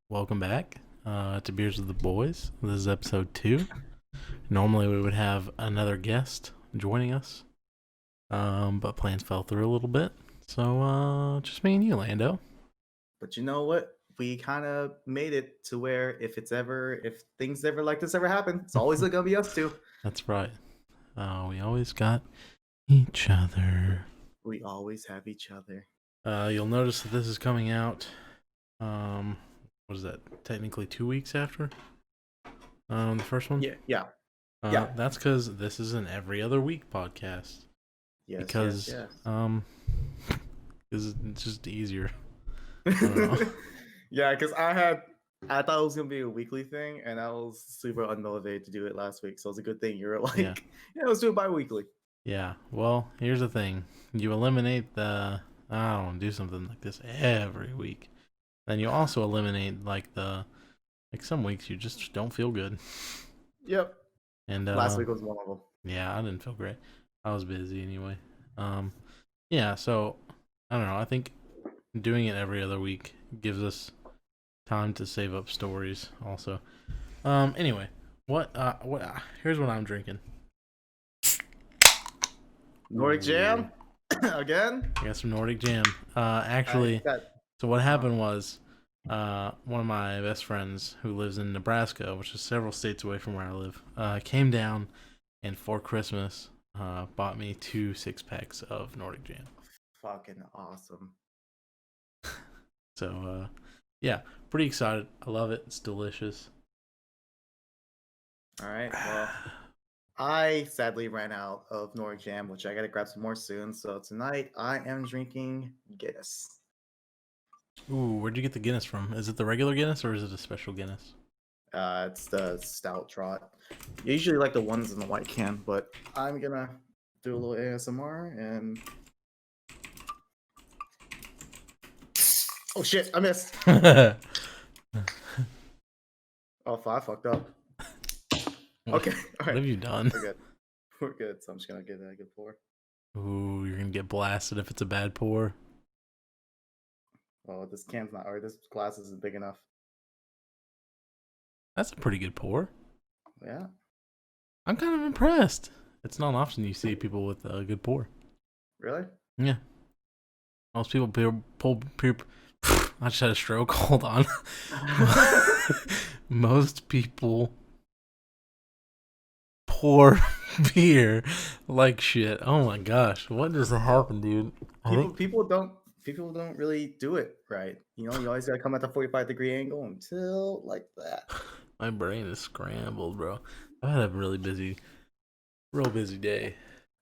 Welcome back to Beers with the Boys. This is episode 2. Normally we would have another guest joining us, but plans fell through a little bit. So just me and you, Lando. But you know what? We kind of made it to where if things ever like this ever happen, it's always gonna be us two. That's right. We always got each other. We always have each other. You'll notice that this is coming out. What is that? Technically 2 weeks after the first one. Yeah. That's because this is an every other week podcast. Yes. Because it's just easier. Yeah, because I thought it was gonna be a weekly thing, and I was super unmotivated to do it last week. So it's a good thing you were like, yeah, let's do it bi-weekly. Yeah. Well, here's the thing: you eliminate the I don't do something like this every week. Then you also eliminate some weeks you just don't feel good. Yep. And last week was one of them. Yeah, I didn't feel great. I was busy anyway. Yeah. So I don't know. I think doing it every other week gives us time to save up stories also. Anyway, here's what I'm drinking. Nordic Jam again. I got some Nordic Jam. Actually, so what happened was one of my best friends who lives in Nebraska, which is several states away from where I live, came down and for Christmas bought me 2 6-packs of Nordic Jam. Fucking awesome. So yeah, pretty excited. I love it. It's delicious. All right. Well, I sadly ran out of Nordic Jam, which I gotta grab some more soon. So tonight I am drinking Guinness. Ooh, where'd you get the Guinness from? Is it the regular Guinness or is it a special Guinness? It's the Stout Trot. You usually like the ones in the white can, but I'm gonna do a little ASMR and. Oh shit! I missed. Oh, I fucked up. Okay, all right. What have you done? We're good. So I'm just gonna give that a good pour. Ooh, you're gonna get blasted if it's a bad pour. Oh, this can's not, or this glass isn't big enough. That's a pretty good pour. Yeah. I'm kind of impressed. It's not often you see people with a good pour. Really? Yeah. Most people pull. I just had a stroke. Hold on. Most people pour beer like shit. Oh my gosh, what does happen, dude? People don't really do it right. You know, you always gotta come at the 45-degree angle and tilt like that. My brain is scrambled, bro. I had a real busy day.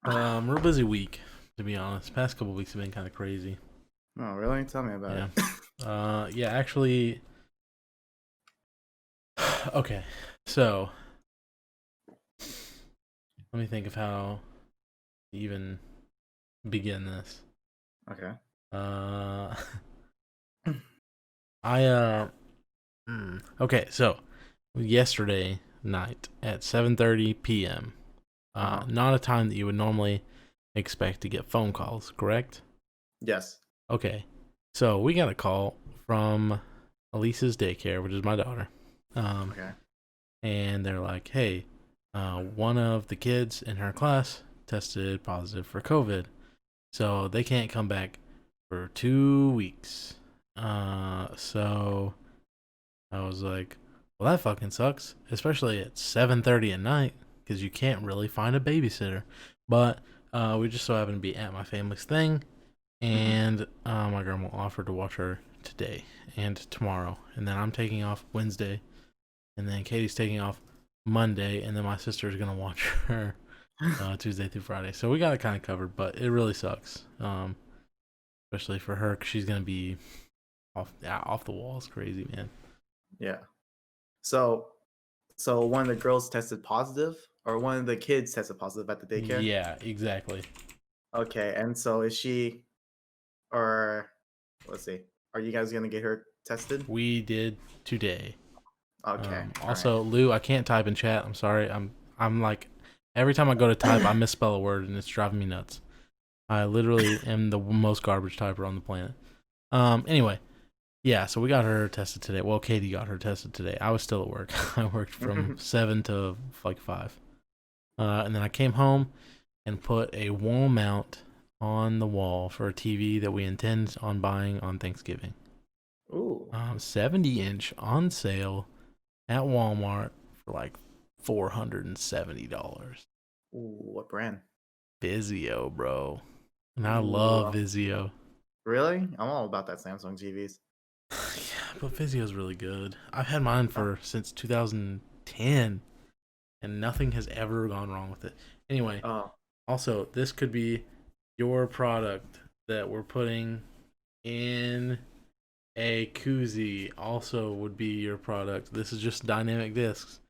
Real busy week, to be honest. Past couple weeks have been kind of crazy. Oh, really? Tell me about it. Yeah, actually. Okay, so let me think of how to even begin this. Okay. Okay, so yesterday night at 7:30 p.m. Not a time that you would normally expect to get phone calls, correct? Yes. Okay, so we got a call from Elisa's daycare, which is my daughter. Okay. And they're like, hey, one of the kids in her class tested positive for COVID, so they can't come back for 2 weeks. So I was like, well, that fucking sucks, especially at 7:30 at night, because you can't really find a babysitter. But we just so happen to be at my family's thing, and my grandma offered to watch her today and tomorrow, and then I'm taking off Wednesday, and then Katie's taking off Monday, and then my sister's gonna watch her Tuesday through Friday. So we got it kind of covered, but it really sucks, especially for her, because she's gonna be off the walls, crazy, man. Yeah. So one of the girls tested positive, or one of the kids tested positive at the daycare? Yeah, exactly. Okay, and so is she, or let's see, are you guys gonna get her tested? We did today. Okay. Also, right. Lou, I can't type in chat. I'm sorry. I'm like, every time I go to type, I misspell a word, and it's driving me nuts. I literally am the most garbage typer on the planet. Anyway, yeah, so we got her tested today. Well, Katie got her tested today. I was still at work. I worked from 7 to like 5. And then I came home and put a wall mount on the wall for a TV that we intend on buying on Thanksgiving. Ooh. 70-inch on sale at Walmart for like $470. Ooh, what brand? Vizio, bro. And I Ooh, love Vizio. really? I'm all about that Samsung TVs. Yeah, but Vizio's really good. I've had mine for since 2010, and nothing has ever gone wrong with it. Anyway, Oh, also, this could be your product that we're putting in a koozie. Also, would be your product. This is just dynamic discs.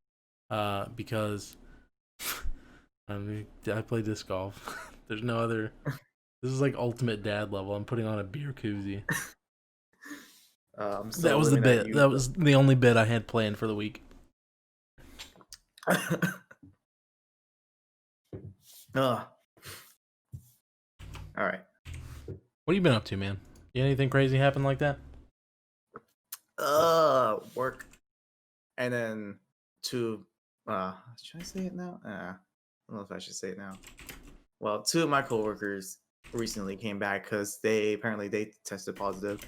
Because I mean, I play disc golf. There's no other. This is like ultimate dad level. I'm putting on a beer koozie. I'm That so was the living that bit. you. That was the only bit I had planned for the week. Ugh. All right. What have you been up to, man? You anything crazy happen like that? Work, and then two. Should I say it now? I don't know if I should say it now. Well, two of my coworkers recently came back because they tested positive.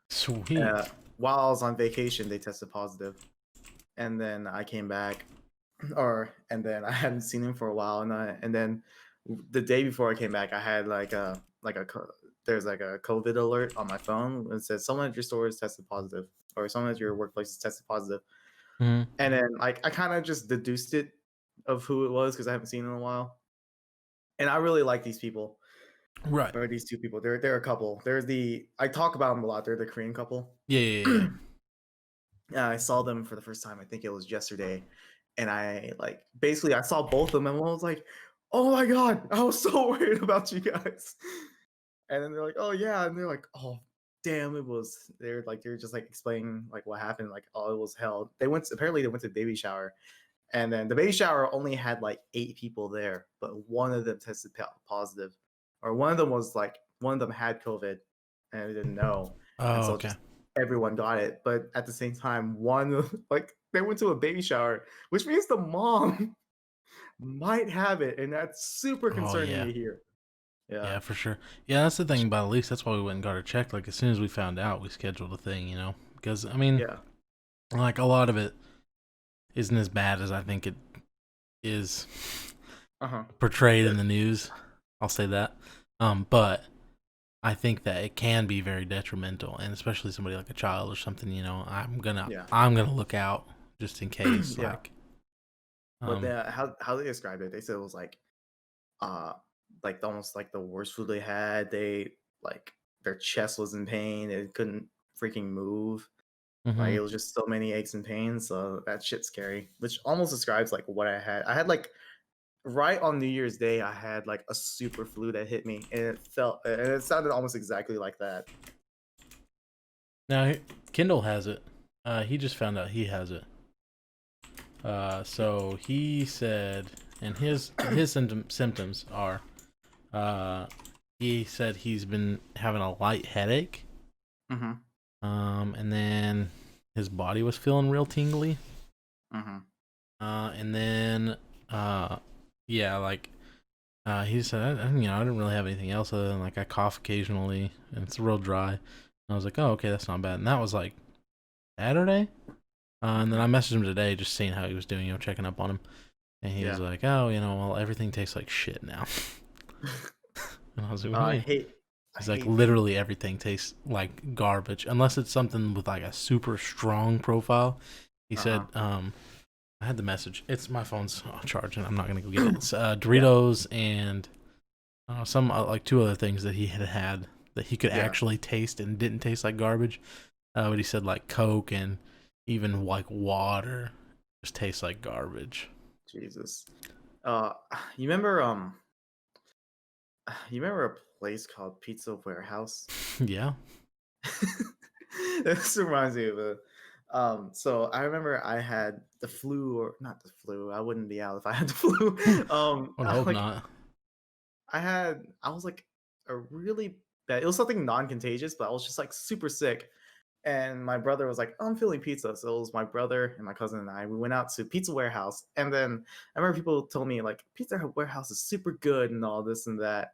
Sweet. While I was on vacation, they tested positive, and then I came back, and then I hadn't seen him for a while, and then the day before I came back, I had there's like a COVID alert on my phone. It says someone at your store is tested positive, or someone at your workplace is tested positive. Mm-hmm. And then like I kind of just deduced it of who it was because I haven't seen him in a while. And I really like these people, Right. or these two people. They're a couple. I talk about them a lot. They're the Korean couple. Yeah, yeah, yeah. Yeah, I saw them for the first time. I think it was yesterday, and I like basically I saw both of them, and I was like, "Oh my god, I was so worried about you guys." And then they're like, "Oh yeah," and they're like, "Oh damn, it was." They're just like explaining like what happened. Like, oh, it was hell. They went to the baby shower, and then the baby shower only had like 8 people there, but one of them tested positive, or one of them had COVID, and they didn't know, and Oh, so okay. just everyone got it. But at the same time, like they went to a baby shower, which means the mom might have it, and that's super Oh, concerning yeah. to hear. Yeah. Yeah, for sure. Yeah, that's the thing about Elise. That's why we went and got her checked. Like, as soon as we found out, we scheduled a thing, you know? Because, I mean, Yeah. like, a lot of it isn't as bad as I think it is Uh-huh. portrayed in Yeah. the news. I'll say that. But I think that it can be very detrimental, and especially somebody like a child or something. You know, Yeah. I'm gonna look out just in case. Yeah. Like, But um, how they described it, they said it was uh almost like the worst food they had. They like their chest was in pain. They couldn't freaking move. Like hmm it was just so many aches and pains. So that shit's scary. Which almost describes like what I had. I had like right on New Year's Day, I had like a super flu that hit me, and it sounded almost exactly like that. now Kendall has it. He just found out he has it. So he said, and his symptoms are, uh, he said he's been having a light headache. Mm-hmm. And then his body was feeling real tingly. Mm-hmm. And then, uh, yeah, like, he said, I didn't really have anything else other than like I cough occasionally and it's real dry. And I was like, oh, okay, that's not bad. And that was like Saturday. And then Mm-hmm. I messaged him today, just seeing how he was doing, checking up on him. And he was Yeah. like, oh, well, everything tastes like shit now. And I was like, what do you I mean? hate I He's like, hate literally everything tastes like garbage, unless it's something with like a super strong profile. He said, uh-huh. I had the message. It's my phone's charging. I'm not gonna go get it. It's Yeah. Doritos and some like two other things that he had that he could Yeah. actually taste and didn't taste like garbage. But he said like Coke and even like water just tastes like garbage. Jesus. Uh you remember you remember a place called Pizza Warehouse? Yeah. This reminds me of a so I remember I had the flu, or not the flu. I wouldn't be out if I had the flu. Would hope Like not. I was like a really bad. It was something non-contagious, but I was just like super sick. And my brother was like, "Oh, I'm feeling pizza." So it was my brother and my cousin and I. We went out to Pizza Warehouse, and then I remember people told me like Pizza Warehouse is super good and all this and that.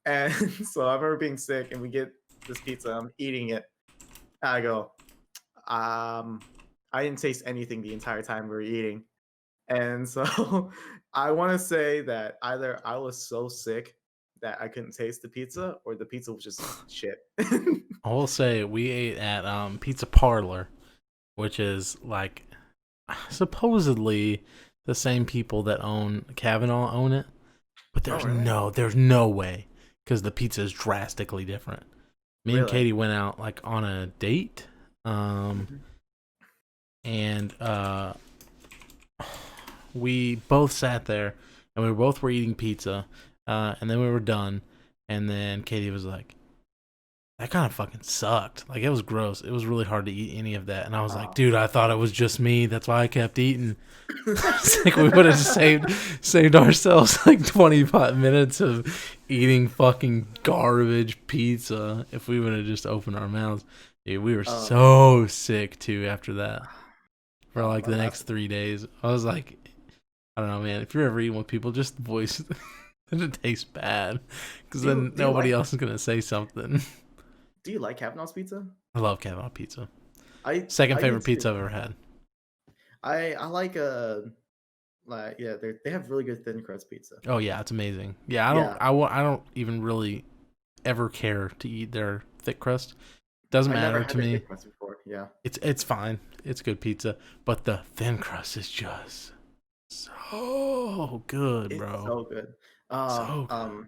And so I remember being sick, and we get this pizza. I'm eating it. And I go, um, I didn't taste anything the entire time we were eating. And so I want to say that either I was so sick that I couldn't taste the pizza, or the pizza was just shit. I will say we ate at Pizza Parlor, which is like supposedly the same people that own Kavanaugh own it, but Oh, really? there's no way because the pizza is drastically different. Me and Really? Katie went out like on a date, Mhm. and we both sat there and we both were eating pizza, and then we were done, and then Katie was like, that kind of fucking sucked. Like, it was gross. It was really hard to eat any of that. And I was like, Oh. dude, I thought it was just me. That's why I kept eating. It's like we would have saved ourselves like 25 minutes of eating fucking garbage pizza if we would have just opened our mouths. Dude, we were Oh, so sick too after that for oh, like the next 3 days. I was like, I don't know, man. If you're ever eating with people, just voice that it tastes bad, because do you then do you nobody like else is gonna say something. do you like Kavanaugh's pizza? I love Kavanaugh pizza. I Second do favorite too. pizza I've ever had. I like yeah, they have really good thin crust pizza. Oh yeah, it's amazing. Yeah, Yeah, I don't even really ever care to eat their thick crust. Doesn't I never matter had to their me. thick crust before. Yeah, It's fine. It's good pizza, but the thin crust is just so good, it's bro. so good. So good.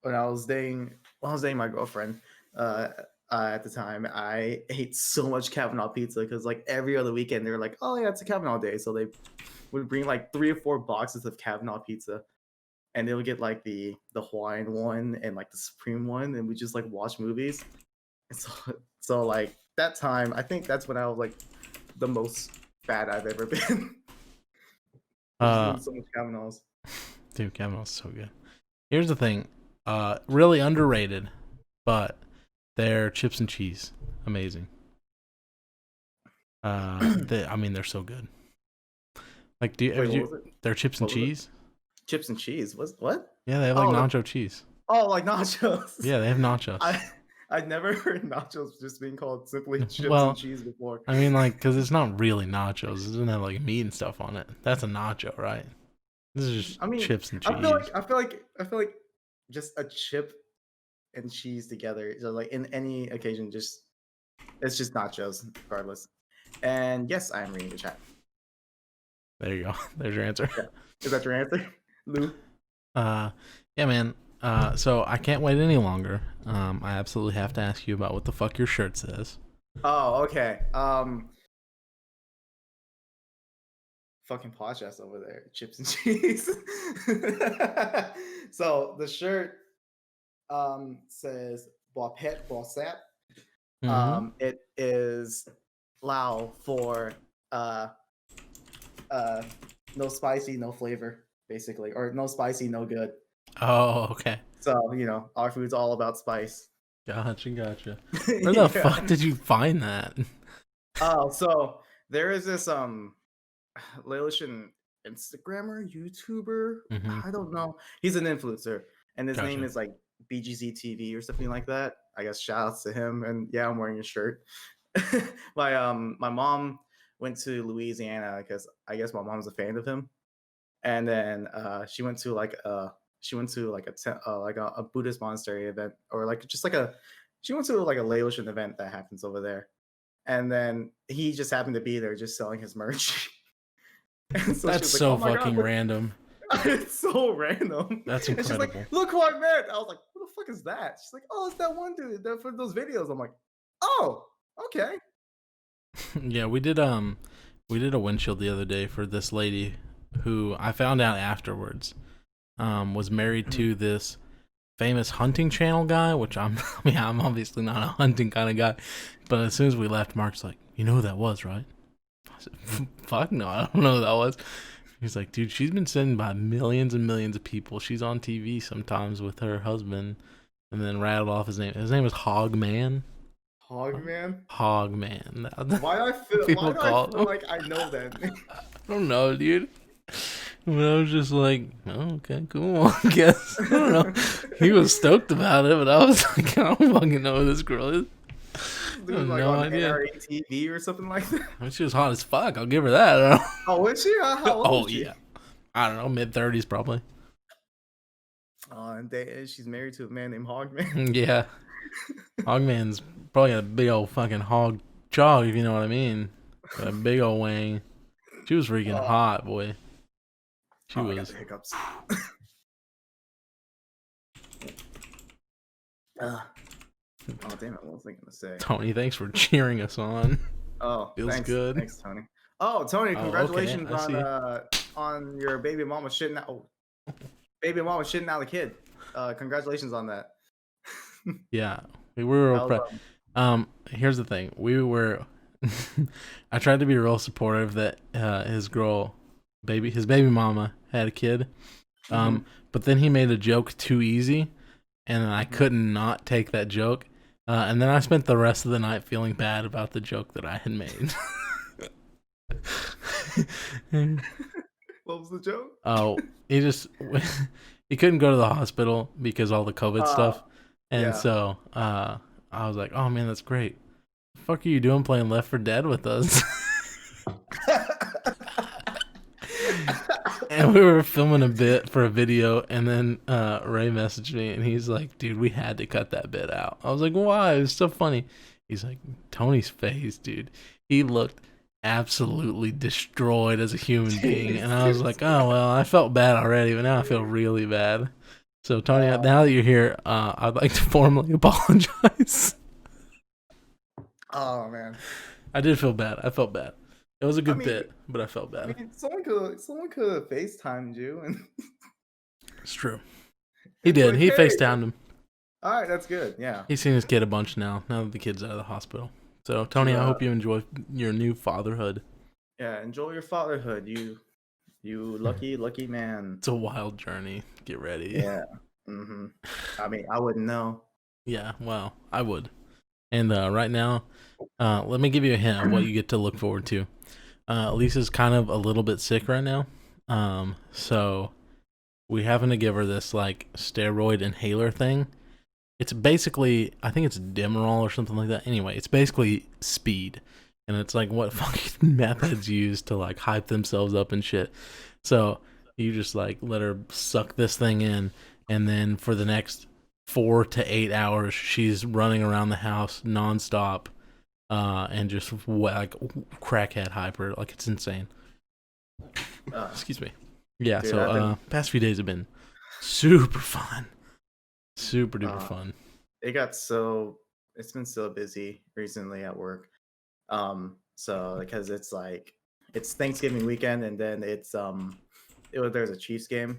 When I was dating my girlfriend, uh, at the time, I ate so much Kavanaugh pizza because like every other weekend they were like, "Oh yeah, it's a Kavanaugh day," so they would bring like 3 or 4 boxes of Kavanaugh pizza, and they would get like the Hawaiian one and like the Supreme one, and we just like watch movies. And so so like that time, I think that's when I was like the most fat I've ever been. Just Uh, eating so much Kavanaughs. dude, Kavanaugh's so good. Here's the thing. Really underrated, but their chips and cheese, amazing. I mean, they're so good. Like, Wait, what was it? their chips and What was it? cheese? Chips and cheese. What? Yeah, they have like Oh, nacho cheese. like nachos. Yeah, they have nachos. I I'd never heard nachos just being called simply chips and Well, cheese before. I mean, like, because it's not really nachos. It doesn't have like meat and stuff on it. That's a nacho, right? This is just I mean, chips and cheese. I feel like just a chip and cheese together, so like in any occasion, just it's just nachos, regardless. And yes, I am reading the chat. There you go. There's your answer. Yeah, is that your answer, Lou? Uh, yeah, man. So I can't wait any longer. I absolutely have to ask you about what the fuck your shirt says. Oh, okay. Fucking podcast over there, chips and cheese. So the shirt says "Boipet Bossap." Mm-hmm. It is Lao for uh uh no spicy, no flavor, basically, or no spicy, no good. Oh, okay. So our food's all about spice. Gotcha. Where the Yeah. fuck did you find that? Oh, so there is this Laotian Instagrammer, YouTuber. Mm-hmm. I don't know. He's an influencer, and his name Gotcha. is like BGZ TV or something like that. I guess shout outs to him. And yeah, I'm wearing a shirt. My mom went to Louisiana because I guess my mom's a fan of him, and then she went to like a Buddhist monastery event, or like just like a she went to like a Laotian event that happens over there, and then he just happened to be there just selling his merch. And so she That's was like, so "Oh my god, fucking look!" random. It's so random. That's And she's like, incredible. "Look who I met!" I was like, "Who the fuck is that?" She's like, "Oh, it's that one dude that for those videos." I'm like, "Oh, okay." Yeah, we did a windshield the other day for this lady who I found out afterwards was married Mhm. to this famous hunting channel guy, which I mean, I'm obviously not a hunting kind of guy, but as soon as we left, Mark's like, you know who that was, right? I said, fuck no, I don't know who that was. He's like, dude, she's been seen by millions and millions of people. She's on TV sometimes with her husband. and then rattled off his name. His name was Hogman. Hogman. Hogman. Why People do I call feel him. like I know that name? I don't know, dude. But I was just like, oh, okay, cool. I guess. I don't know. He was stoked about it, but I was like, I don't fucking know who this girl is. I Dude, have like no on idea. NRA TV or something like that. I mean, she was hot as fuck. I'll give her that. I don't Oh, was she? How know. old Oh is she? yeah. I don't know, mid-30s probably. And she's married to a man named Hogman. Yeah. Hogman's probably got a big old fucking hog jog, if you know what I mean. Got a big old wang. She was freaking Oh, hot, boy. She I got was. the hiccups. Uh, oh damn it! What was I gonna say? Tony, thanks for cheering us on. Oh, Feels good. thanks, Tony. Oh, Tony, Oh, okay. congratulations I see. on your baby mama shitting out. Oh, baby mama shitting out a kid. Congratulations on that. Yeah. We were real That proud. was, Here's the thing. We were I tried to be real supportive that his baby mama had a kid. mhm, But then he made a joke too easy, and I mhm. could not take that joke. And then I spent the rest of the night feeling bad about the joke that I had made. What was the joke? Oh, he just he couldn't go to the hospital because all the COVID Uh, stuff, and yeah. so I was like, "Oh man, that's great. The fuck are you doing playing Left 4 Dead with us?" And we were filming a bit for a video, and then Ray messaged me, and he's like, "Dude, we had to cut that bit out." I was like, "Why? It was so funny." He's like, "Tony's face, dude. He looked absolutely destroyed as a human being," and I was Jesus. like, "Oh well, I felt bad already, but now I feel really bad." So Tony, Uh, now that you're here, I'd like to formally apologize. oh man. I did feel bad. I felt bad. It was a I good mean, bit, but I felt bad. someone could have FaceTimed you and It's true. He it's did. like, He hey, FaceTimed him. all right, that's good. Yeah. He's seen his kid a bunch now that the kid's out of the hospital. So, Tony, To I hope you enjoy your new fatherhood. yeah, enjoy your fatherhood. You lucky man. It's a wild journey. Get ready. Yeah. Mm-hmm. I mean, I wouldn't know. Yeah, well, I would. And right now, let me give you a hint of what you get to look forward to. Lisa's kind of a little bit sick right now. So we having to give her this like steroid inhaler thing. It's basically, I think it's Demerol or something like that. Anyway, it's basically speed. And it's like what fucking methods use to like hype themselves up and shit. So you just like let her suck this thing in, and then for the next 4 to 8 hours, she's running around the house nonstop, and just like crackhead hyper. Like it's insane. Uh, Excuse me. Yeah. dude, So past few days have been super fun, super duper uh, fun. it's been so busy recently at work. So because it's Thanksgiving weekend and then there's a Chiefs game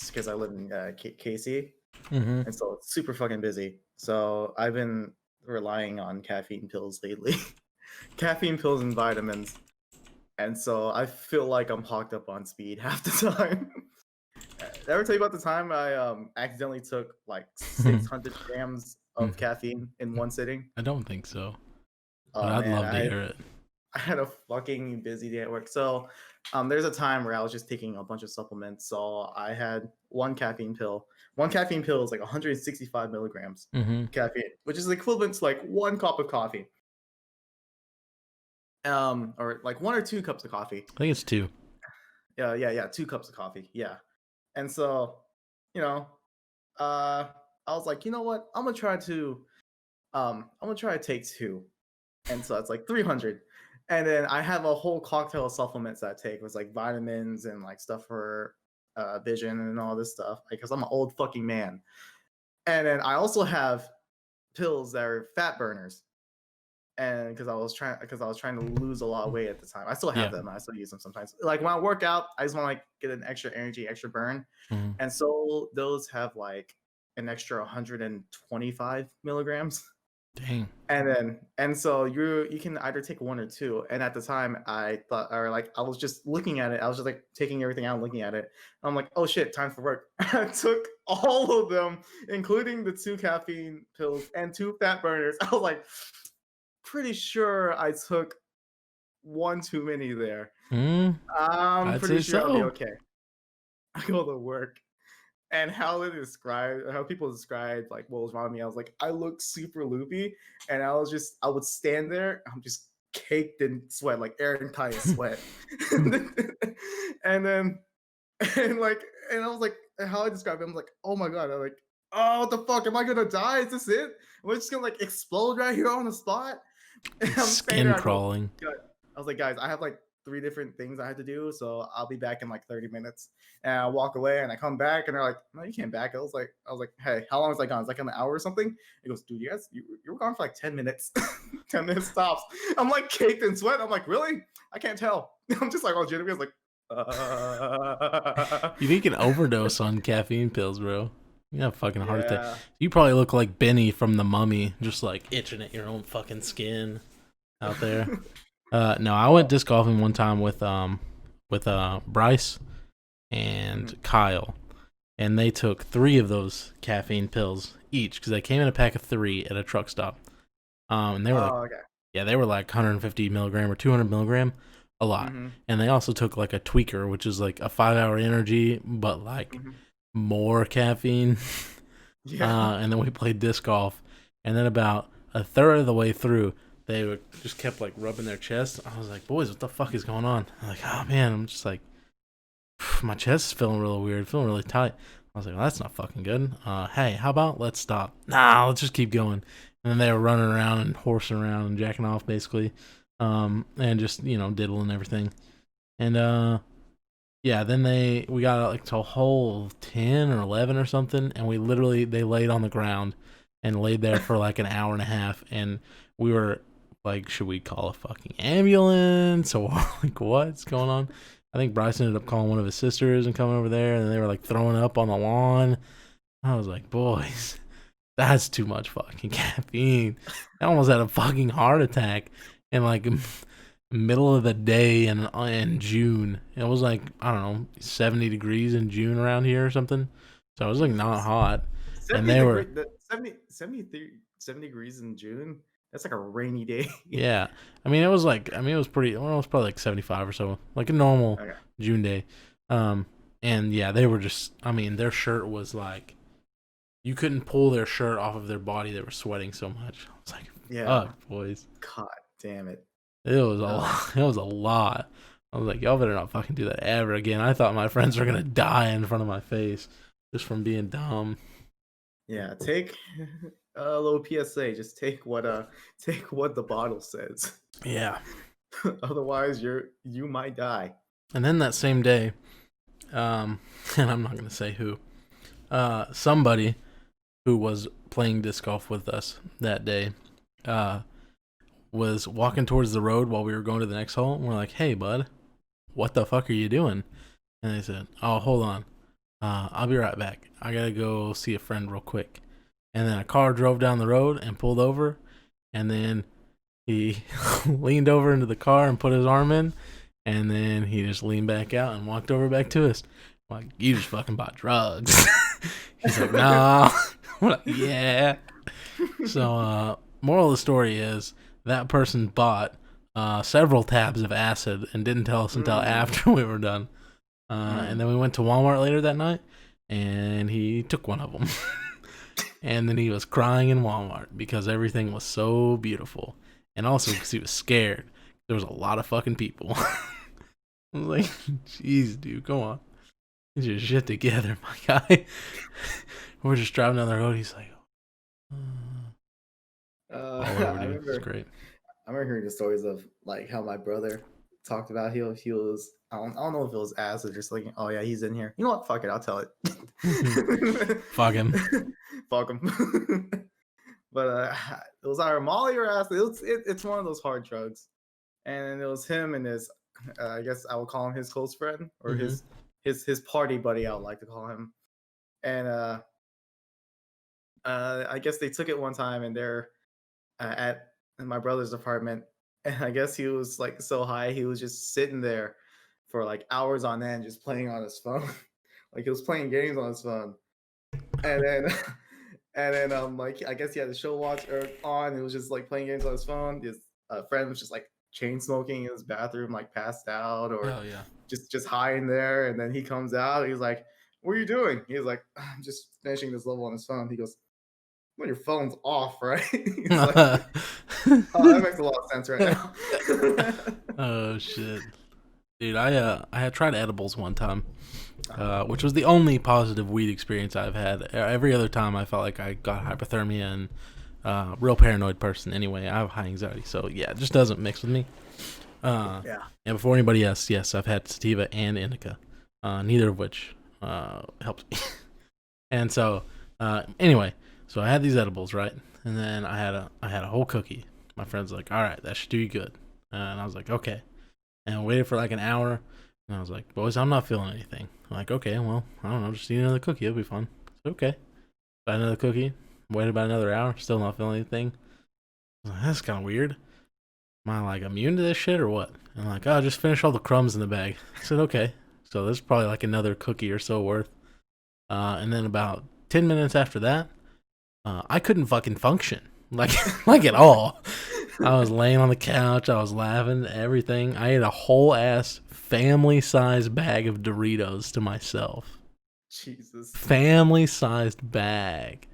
because I live in KC, Mm-hmm. and so it's super fucking busy. So I've been relying on caffeine pills lately, caffeine pills and vitamins, and so I feel like I'm hocked up on speed half the time. Ever tell you about the time I accidentally took like 600 grams of caffeine in one sitting? I don't think so, but Oh I'd man, love to hear it. I had a fucking busy day at work. So, there's a time where I was just taking a bunch of supplements. So I had one caffeine pill. One caffeine pill is like 165 milligrams Mm-hmm. caffeine, which is equivalent to like one cup of coffee. Or like one or two cups of coffee. I think it's 2. Yeah, 2 cups of coffee. Yeah. And so, you know, I was like, you know what? I'm gonna try to take two. And so it's like 300. And then I have a whole cocktail of supplements that I take with like vitamins and like stuff for vision and all this stuff because I'm an old fucking man. And then I also have pills that are fat burners. And because I was trying to lose a lot of weight at the time. I still have Yeah. them. I still use them sometimes. Like when I work out, I just want to like get an extra energy, extra burn. Mm-hmm. And so those have like an extra 125 milligrams. Dang. And so you can either take one or two. And at the time, I thought, or like, I was just looking at it. I was just like taking everything out, and looking at it. I'm like, oh shit, time for work. I took all of them, including the two caffeine pills and two fat burners. I was like, pretty sure I took one too many there. Mm, I'm I'd pretty say sure I'll be so. okay. I go to work, and how people describe like what was wrong with me. I was like, I look super loopy, and I would stand there. I'm just caked in sweat, like airtight sweat, and then and like and I was like, how I describe it, I'm like, oh my god, I'm like, oh what the fuck, am I gonna die? Is this it? Am I just gonna like explode right here on the spot? And I'm standing Skin there. I go, crawling. God. I was like, guys, I have like three different things I had to do, so I'll be back in like 30 minutes. And I walk away, and I come back, and they're like, no, you can't back. I was like, hey, how long was I gone? It's like an hour or something. He goes, dude, you were gone for like 10 minutes, 10 minutes stops. I'm like caked in sweat. I'm like, really? I can't tell. I'm just like, oh, Jennifer was like, You think you can overdose on caffeine pills, bro. You have a fucking heart attack. yeah. You probably look like Benny from The Mummy, just like itching at your own fucking skin out there. No, I went Oh, disc golfing one time with Bryce mhm. and Kyle, and they took 3 of those caffeine pills each because they came in a pack of 3 at a truck stop. And they were like, Oh, okay. yeah, they were like 150 milligram or 200 milligram, a lot. Hmm. And they also took like a tweaker, which is like a 5-hour energy, but like Hmm. more caffeine. Yeah. And then we played disc golf, and then about a third of the way through, they would just kept like rubbing their chest. I was like, boys, what the fuck is going on? I'm like, oh man, I'm just like, my chest is feeling really weird, feeling really tight. I was like, well, that's not fucking good. Hey, how about let's stop? Nah, let's just keep going. And then they were running around and horsing around and jacking off basically, and just diddling everything. And yeah, then we got like to hole 10 or 11 or something, and they laid on the ground and laid there for like an hour and a half, and we were like, should we call a fucking ambulance or like what's going on? I think Bryce ended up calling one of his sisters and coming over there, and they were like throwing up on the lawn. I was like, boys, that's too much fucking caffeine. I almost had a fucking heart attack, and like middle of the day in June. It was like, I don't know, 70 degrees in June around here or something. So it was like not Jesus. hot. And 70 they were, degree the 70 degrees in June. That's like a rainy day. yeah. It was pretty, well, it was probably like 75 or so, like a normal Okay. June day. Um, and yeah, they were just, their shirt was like, you couldn't pull their shirt off of their body. They were sweating so much. I was like, Yeah. fuck, boys. God damn it. It was a Uh, lot. It was a lot. I was like, y'all better not fucking do that ever again. I thought my friends were gonna die in front of my face just from being dumb. yeah, take a little PSA. Just take what the bottle says. Yeah. Otherwise, you might die. And then that same day, and I'm not gonna say who, somebody who was playing disc golf with us that day, uh, was walking towards the road while we were going to the next hole. And we're like, hey, bud, what the fuck are you doing? And they said, oh, hold on. I'll be right back. I gotta go see a friend real quick. And then a car drove down the road and pulled over. And then he leaned over into the car and put his arm in. And then he just leaned back out and walked over back to us. I'm like, you just fucking bought drugs. He's like, no. I'm like, yeah. So, moral of the story is that person bought several tabs of acid and didn't tell us until Mm, after we were done. And mm. then we went to Walmart later that night, and he took one of them. And then he was crying in Walmart because everything was so beautiful, and also because he was scared. There was a lot of fucking people. I was like, "Jeez, dude, come on, get your shit together, my guy." We're just driving down the road. He's like, all over, I dude. It's remember great. I remember hearing the stories of like how my brother talked about he was I don't know if it was acid or just like, oh yeah, he's in here. You know what? Fuck it, I'll tell it. Fuck him. Fuck him. But it was either Molly or acid. It's one of those hard drugs, and it was him and his I guess I would call him his close friend or Mm-hmm. his party buddy. I would like to call him, and I guess they took it one time and they're at my brother's apartment, and I guess he was like so high, he was just sitting there for like hours on end, just playing on his phone. Like he was playing games on his phone, and then like I guess he had the show watch on. He was just like playing games on his phone. His friend was just like chain smoking in his bathroom, like passed out or Hell yeah. just high in there. And then he comes out. He's like, "What are you doing?" He's like, "I'm just finishing this level on his phone." He goes, "Well, your phone's off, right?" He's like, "Oh, that makes a lot of sense right now." Oh shit, dude! I had tried edibles one time, Uh-huh. which was the only positive weed experience I've had. Every other time, I felt like I got hypothermia and real paranoid person. Anyway, I have high anxiety, so yeah, it just doesn't mix with me. Yeah. And before anybody else, yes, I've had sativa and indica, neither of which helps me. And so, anyway, so I had these edibles, right? And then I had a whole cookie. My friend's like, "All right, that should do you good." And I was like, "Okay." And I waited for like an hour, and I was like, "Boys, I'm not feeling anything." I'm like, "Okay, well, I don't know, just eat another cookie. It'll be fun." So, okay, buy another cookie. Waited about another hour, still not feeling anything. I was like, "That's kind of weird. Am I like immune to this shit or what?" And I'm like, "Oh, just finish all the crumbs in the bag." I said, "Okay." So there's probably like another cookie or so worth. And then about 10 minutes after that, I couldn't fucking function like like at all. I was laying on the couch. I was laughing. Everything. I ate a whole ass family sized bag of Doritos to myself. Jesus. Family sized bag.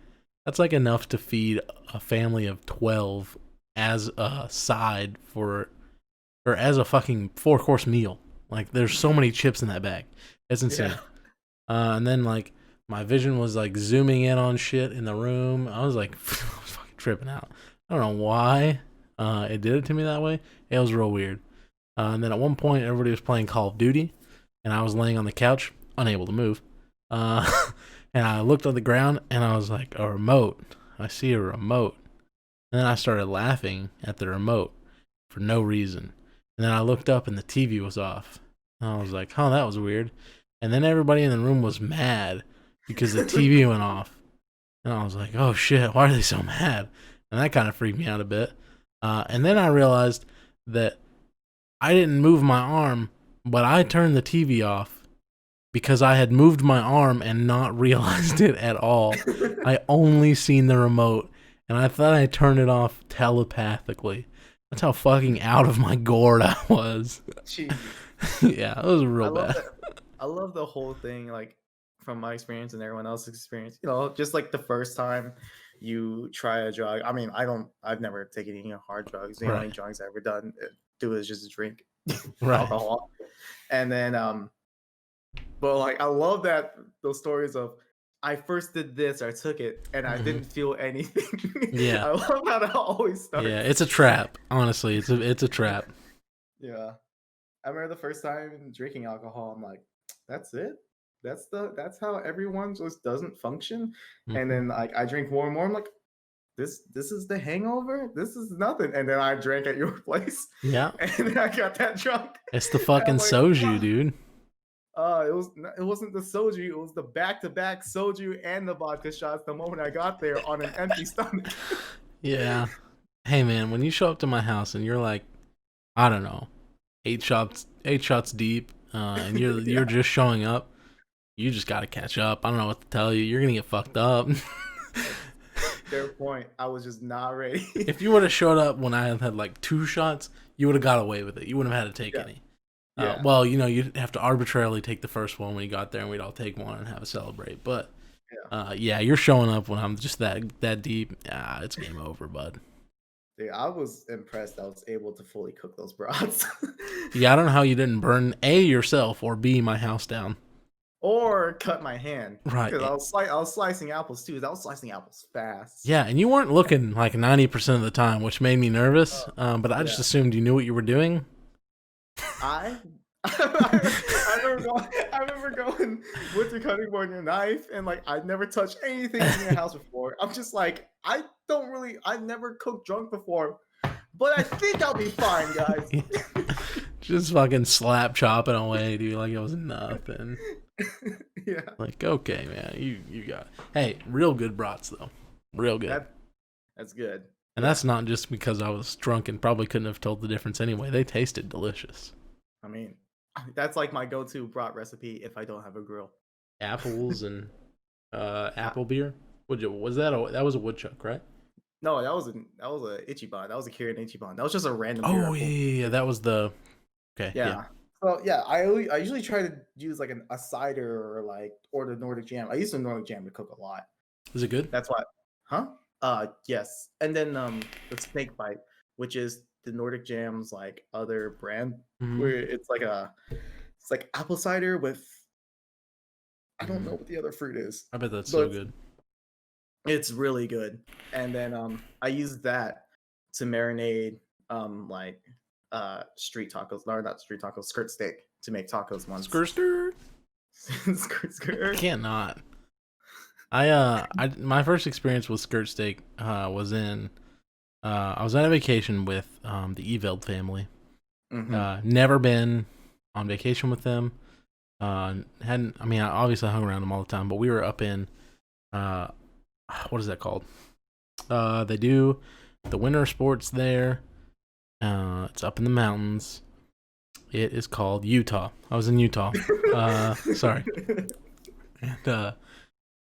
That's like enough to feed a family of 12 as a side for or as a fucking 4 course meal. Like there's so many chips in that bag. It's Yeah. insane. And then like my vision was like zooming in on shit in the room. I was like, I was fucking tripping out. I don't know why it did it to me that way. It was real weird. And then at one point, everybody was playing Call of Duty, and I was laying on the couch, unable to move. Uh, and I looked on the ground, and I was like, a remote. I see a remote. And then I started laughing at the remote for no reason. And then I looked up, and the TV was off. And I was like, oh, that was weird. And then everybody in the room was mad because the TV went off. And I was like, oh shit, why are they so mad? And that kind of freaked me out a bit. And then I realized that I didn't move my arm, but I turned the TV off because I had moved my arm and not realized it at all. I only seen the remote and I thought I turned it off telepathically. That's how fucking out of my gourd I was. Jesus. Yeah, it was I real love bad. that. I love the whole thing, like from my experience and everyone else's experience. Just like the first time you try a drug. I mean, I've never taken any hard drugs. The only Right, drugs I've ever done do is just drink right. alcohol, and then but like I love that those stories of I first did this, I took it, and I Hmm. didn't feel anything. Yeah, I love how that always yeah. starts. It's a trap. Honestly, it's a trap. Yeah. I remember the first time drinking alcohol, I'm like, that's it? That's how everyone just doesn't function. And Hmm. then like I drink more and more. I'm like, this is the hangover? This is nothing. And then I drank at your place Yeah, and then I got that drunk. it's the And I'm fucking like, soju, oh, dude. it wasn't the soju, it was the back-to-back soju and the vodka shots the moment I got there on an empty stomach. Yeah. Hey man, when you show up to my house and you're like, I don't know, 8 shots deep, and you're Yeah, just showing up, you just gotta catch up. I don't know what to tell you. You're gonna get fucked up. fair point. I was just not ready. If you would have showed up when I had like 2 shots, you would have got away with it. You wouldn't have had to take Yeah, any. yeah, Well, you'd have to arbitrarily take the first one when you got there, and we'd all take one and have a celebrate. But yeah. yeah, you're showing up when I'm just that deep. It's game over, bud. Yeah, I was impressed I was able to fully cook those brats. Yeah, I don't know how you didn't burn A yourself or B my house down. Or cut my hand. Right. Because I was slicing apples too. I was slicing apples fast. Yeah, and you weren't looking like 90% of the time, which made me nervous. Uh, But I just yeah. assumed you knew what you were doing. I I remember going with your cutting board and your knife, and like I'd never touched anything in your house before. I'm just like, I've never cooked drunk before, but I think I'll be fine, guys. Just fucking slap chopping away, dude, like it was nothing. Yeah. Like, okay, man, you got it. Hey, real good brats though, real good. That that's good. And Yeah. that's not just because I was drunk and probably couldn't have told the difference anyway. They tasted delicious. I mean, that's like my go-to brat recipe if I don't have a grill. Apples and Uh, apple beer. Was that that was a woodchuck, right? no, that was a Ichiban. That was a Kirin Ichiban. That was just a random beer I Oh yeah, pulled. yeah, yeah. That was the okay. Yeah. Yeah. So yeah, I usually try to use like a cider or the Nordic jam. I use the Nordic jam to cook a lot. Is it good? That's why, huh? Yes. And then the snake bite, which is the Nordic Jam's like other brand, Mm-hmm. where it's like apple cider with I don't know Mm. what the other fruit is, I bet that's so but good. it's really good. And then I use that to marinate like street tacos, or not street tacos, skirt steak to make tacos once. Skr skr. Skirt I skirt. can't not. My first experience with skirt steak was in I was on a vacation with the Eveld family. Mm-hmm. Never been on vacation with them. Hadn't I mean I obviously hung around them all the time, but we were up in uh what is that called? They do the winter sports there. It's up in the mountains. It is called Utah. I was in Utah. Sorry. And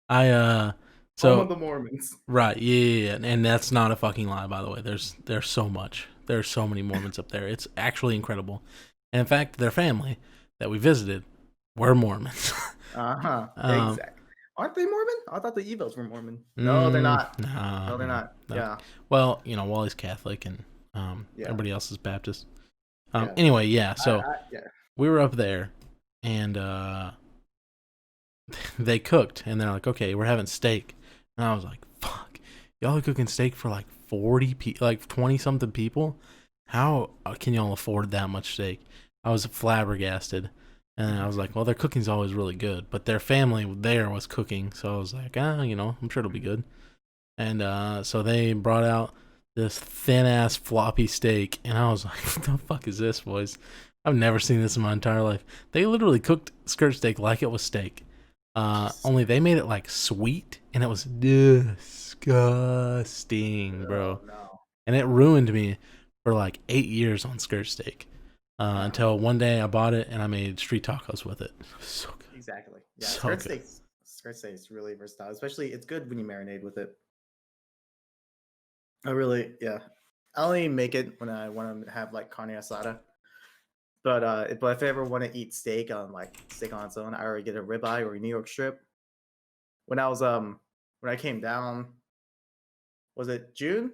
I Home of so the Mormons. right, yeah, and that's not a fucking lie, by the way. There's so much. There's so many Mormons up there. It's actually incredible. And in fact, their family that we visited were Mormons. Uh-huh. um, Exactly. Aren't they Mormon? I thought the Evils were Mormon. No, they're not. nah, No, they're nah, not. nah. Yeah. Well, Wally's Catholic and Yeah. everybody else is Baptist. Yeah. Anyway, yeah. So Yeah. we were up there, and they cooked, and they're like, "Okay, we're having steak," and I was like, "Fuck, y'all are cooking steak for like 20 something people? How can y'all afford that much steak?" I was flabbergasted, and I was like, "Well, their cooking's always really good, but their family there was cooking, so I was like, I'm sure it'll be good." And so they brought out this thin ass floppy steak, and I was like, "What the fuck is this, boys? I've never seen this in my entire life." They literally cooked skirt steak like it was steak. Only they made it like sweet, and it was disgusting, Oh bro. no. And it ruined me for like 8 years on skirt steak. Uh-huh. Until one day I bought it and I made street tacos with it. So good, Exactly. Yeah. so good. Skirt steak's really versatile. Especially it's good when you marinate with it. I really, yeah. I only make it when I want to have like carne asada. But if I ever want to eat steak on steak on its own, I already get a ribeye or a New York strip. When I was when I came down, was it June?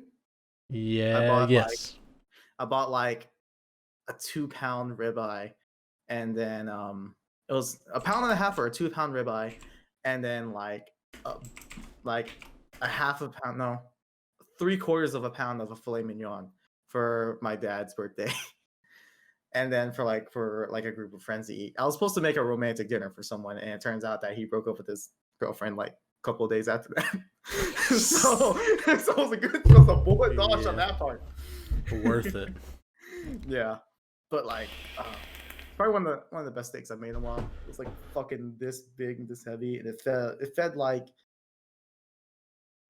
I Yeah. bought like Yes. I bought like a 2 pound ribeye, and then it was a pound and a half or a 2 pound ribeye, and then a, like a half a pound, no, 3/4 of a pound of a filet mignon for my dad's birthday. And then for a group of friends to eat. I was supposed to make a romantic dinner for someone, and it turns out that he broke up with his girlfriend like a couple of days after that. so it was it was a bullet dodge on Yeah. that part. Worth it. Yeah, but probably one of the best steaks I've made in a while. It's like fucking this big, this heavy, and it fed like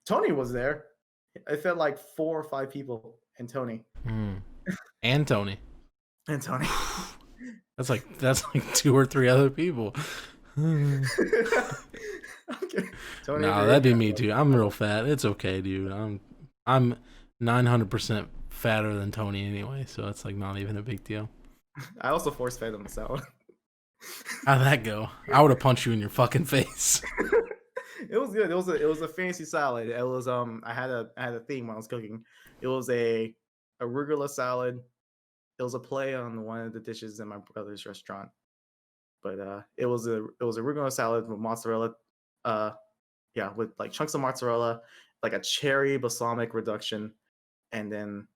Tony was there. It fed like 4 or 5 people, and Tony. And Tony. And Tony. That's like 2 or 3 other people. Okay. Tony, No, that'd be me too. I'm real fat. It's okay, dude. I'm 900% fatter than Tony anyway, so it's like not even a big deal. I also force fed him the salad. How'd that go? I would have punched you in your fucking face. It was good. It was a fancy salad. It was I had a theme when I was cooking. It was a arugula salad. It was a play on one of the dishes in my brother's restaurant. But it was arugula salad with mozzarella, uh yeah, with like chunks of mozzarella, like a cherry balsamic reduction, and then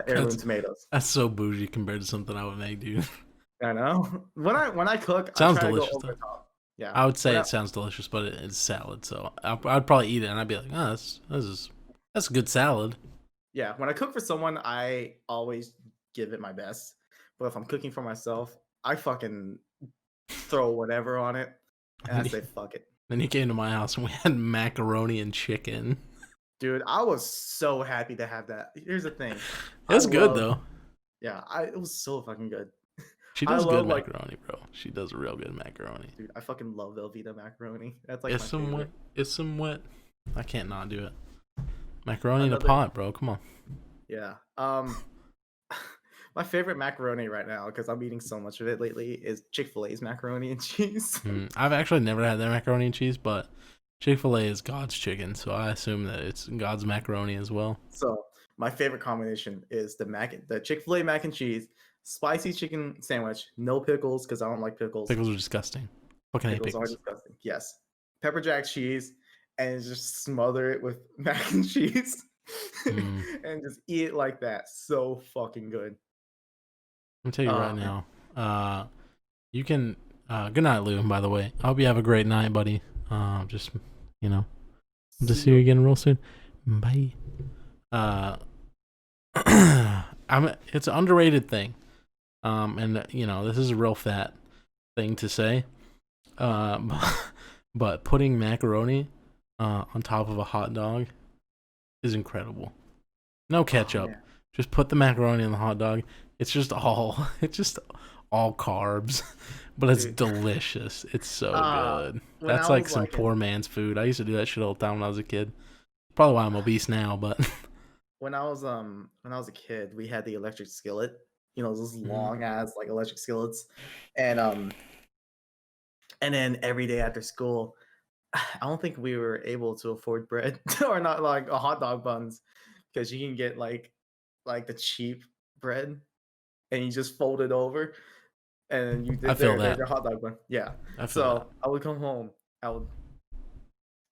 heirloom tomatoes. That's so bougie compared to something I would make, dude. I know. When I cook, I Sounds try to go delicious over though. the top. Yeah. I would say When I, it sounds delicious, but it's salad, so I'd probably eat it and I'd be like, "Oh, that's a good salad." yeah, when I cook for someone, I always give it my best. But if I'm cooking for myself, I fucking throw whatever on it, and I say fuck it. Then you came to my house and we had macaroni and chicken. Dude, I was so happy to have that. Here's the thing. I It's good love though. yeah, it was so fucking good. She I does good love like macaroni, bro. She does real good macaroni. dude, I fucking love Velveeta macaroni. That's like It's my some wet. favorite. It's some wet. I can't not do it. Macaroni in a Another pot, bro. Come on. yeah. My favorite macaroni right now, because I'm eating so much of it lately, is Chick-fil-A's macaroni and cheese. I've actually never had their macaroni and cheese, but Chick-fil-A is God's chicken, so I assume that it's God's macaroni as well. So my favorite combination is the Chick-fil-A mac and cheese, spicy chicken sandwich, no pickles because I don't like pickles. Pickles are disgusting. Fucking hate Pickles are pickles. disgusting. Yes, pepper jack cheese, and just smother it with mac and cheese, Mm. and just eat it like that. So fucking good. I'm gonna tell you right Man. now. You can. Good night, Lou. By the way, I hope you have a great night, buddy. Just you know, to See see you you. again real soon. Bye. Uh, It's an underrated thing. And this is a real fat thing to say. Um, but putting macaroni, on top of a hot dog is incredible. No Oh ketchup. man, Just put the macaroni in the hot dog. It's just all carbs, but it's dude. delicious. It's so good. When I That's like was some like in poor man's food. I used to do that shit all the time when I was a kid. Probably why I'm obese now, but when I was a kid, we had the electric skillet. You know, those Mhm. long ass like electric skillets, and and then every day after school, I don't think we were able to afford bread or not like a hot dog buns because you can get like the cheap bread and you just fold it over and you I did feel there's that. your hot dog bun. Yeah. I feel that. So I would come home, I would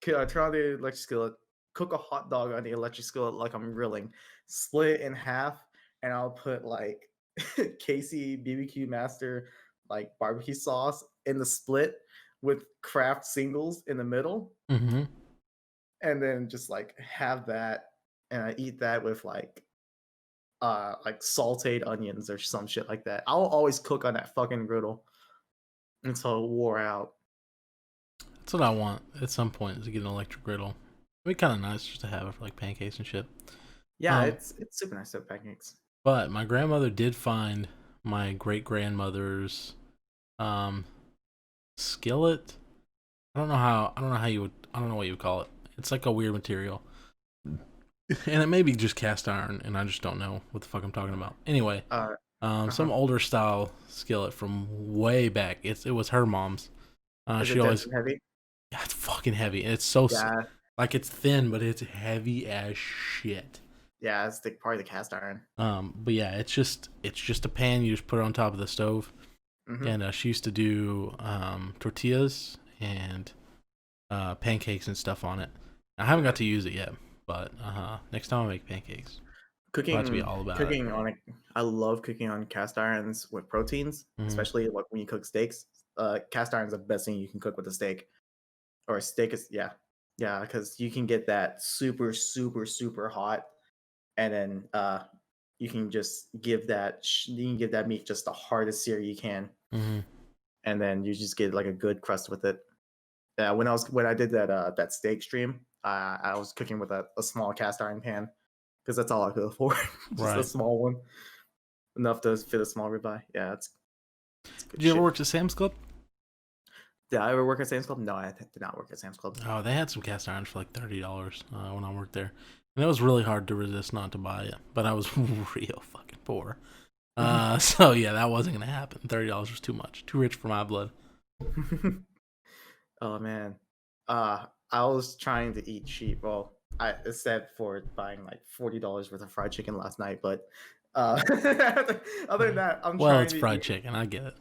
turn on the electric skillet, cook a hot dog on the electric skillet like I'm grilling, split it in half, and I'll put like Casey BBQ Master like barbecue sauce in the split with Kraft singles in the middle, Hmm. and then just like have that, and I eat that with like sauteed onions or some shit like that. I'll always cook on that fucking griddle until it wore out. That's what I want at some point is to get an electric griddle. It'd be kind of nice just to have it for like pancakes and shit. Yeah, Um, it's super nice to have pancakes. but my grandmother did find my great grandmother's um skillet. I don't know what you would call it. It's like a weird material. And it may be just cast iron and I just don't know what the fuck I'm talking about. Anyway, Uh, some uh-huh. older style skillet from way back. It was her mom's. Is She it dense always and heavy? yeah, it's fucking heavy. It's so Yeah, like it's thin, but it's heavy as shit. yeah, it's probably the cast iron. But yeah, it's just a pan. You just put it on top of the stove. Hmm. And she used to do tortillas and pancakes and stuff on it. I haven't got Hmm. to use it yet, but next time I make pancakes, I'll have to be Cooking, all about it. cooking on it. I love cooking on cast irons with proteins, Hmm. especially like when you cook steaks. Cast iron's the best thing you can cook with a steak, or a steak is yeah, yeah, because you can get that super, super, super hot, and then you can just give you can give that meat just the hardest sear you can, Hmm. and then you just get like a good crust with it. Yeah, when I did that steak stream, I was cooking with a small cast iron pan because that's all I could afford, just a Right. small one, enough to fit a small ribeye. Yeah, it's good Did you ever shit. work at Sam's Club? Did I ever work at Sam's Club? No, did not work at Sam's Club. Oh, they had some cast irons for like $30 when I worked there, and it was really hard to resist not to buy it. But I was real fucking poor. So yeah, that wasn't gonna happen. $30 was too much, too rich for my blood. Oh man, I was trying to eat cheap. Well, I except for buying like $40 worth of fried chicken last night, but other than that, I'm Well, trying it's to fried eat. chicken. I get it.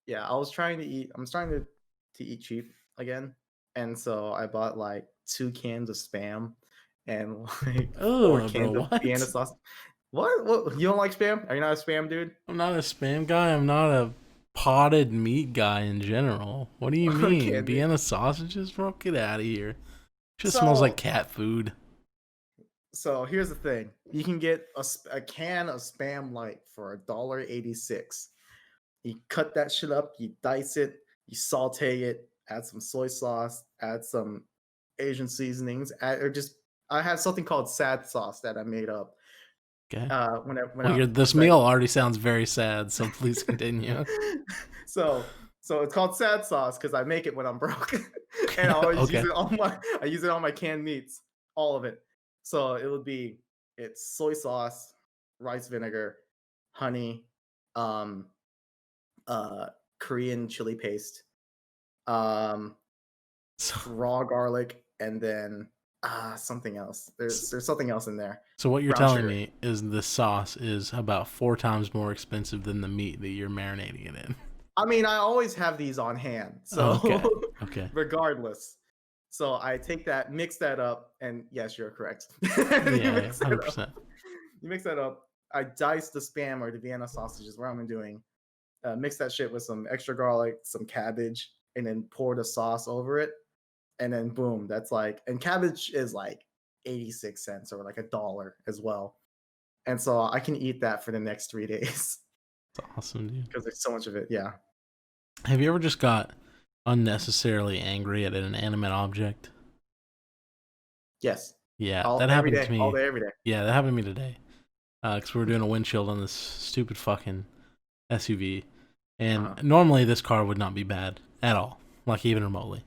Yeah, I was trying to eat. I'm trying to eat cheap again, and so I bought like 2 cans of spam and like four Oh, bro, cans of Vienna what? sauce. What? You don't like spam? Are you not a spam dude? I'm not a spam guy. I'm not a potted meat guy in general. What do you Okay, mean? dude. Vienna sausages, bro? Get out of here. Just smells like So cat food. so here's the thing: you can get a can of spam light for $1.86. You cut that shit up, you dice it, you saute it, add some soy sauce, add some Asian seasonings, or just I have something called sad sauce that I made up. Okay. When Well, I this like meal already sounds very sad, so please continue. so it's called sad sauce because I make it when I'm broke, and I always use Okay. it on my canned meats, all of it. So it would be it's soy sauce, rice vinegar, honey, um, uh, Korean chili paste, um, So, raw garlic, and then something else. There's something else in there. so what you're Brown telling sugar. me is the sauce is about 4 times more expensive than the meat that you're marinating it in. I mean, I always have these on hand, Okay. so Okay. regardless. So I take that, mix that up, and yes, you're correct. You Yeah, yeah, mix it up. 100%. You mix that up. I dice the spam or the Vienna sausages, what I'm doing. Mix that shit with some extra garlic, some cabbage, and then pour the sauce over it. And then boom, that's like, and cabbage is like 86 cents or like $1 as well. And so I can eat that for the next 3 days That's awesome, dude. because there's so much of it. Yeah. Have you ever just got unnecessarily angry at an inanimate object? Yes. Yeah, All that every happened to day, all me. day, every day. Yeah, that happened to me today. Because we were doing a windshield on this stupid fucking SUV. And Uh-huh. normally this car would not be bad at all, like even remotely.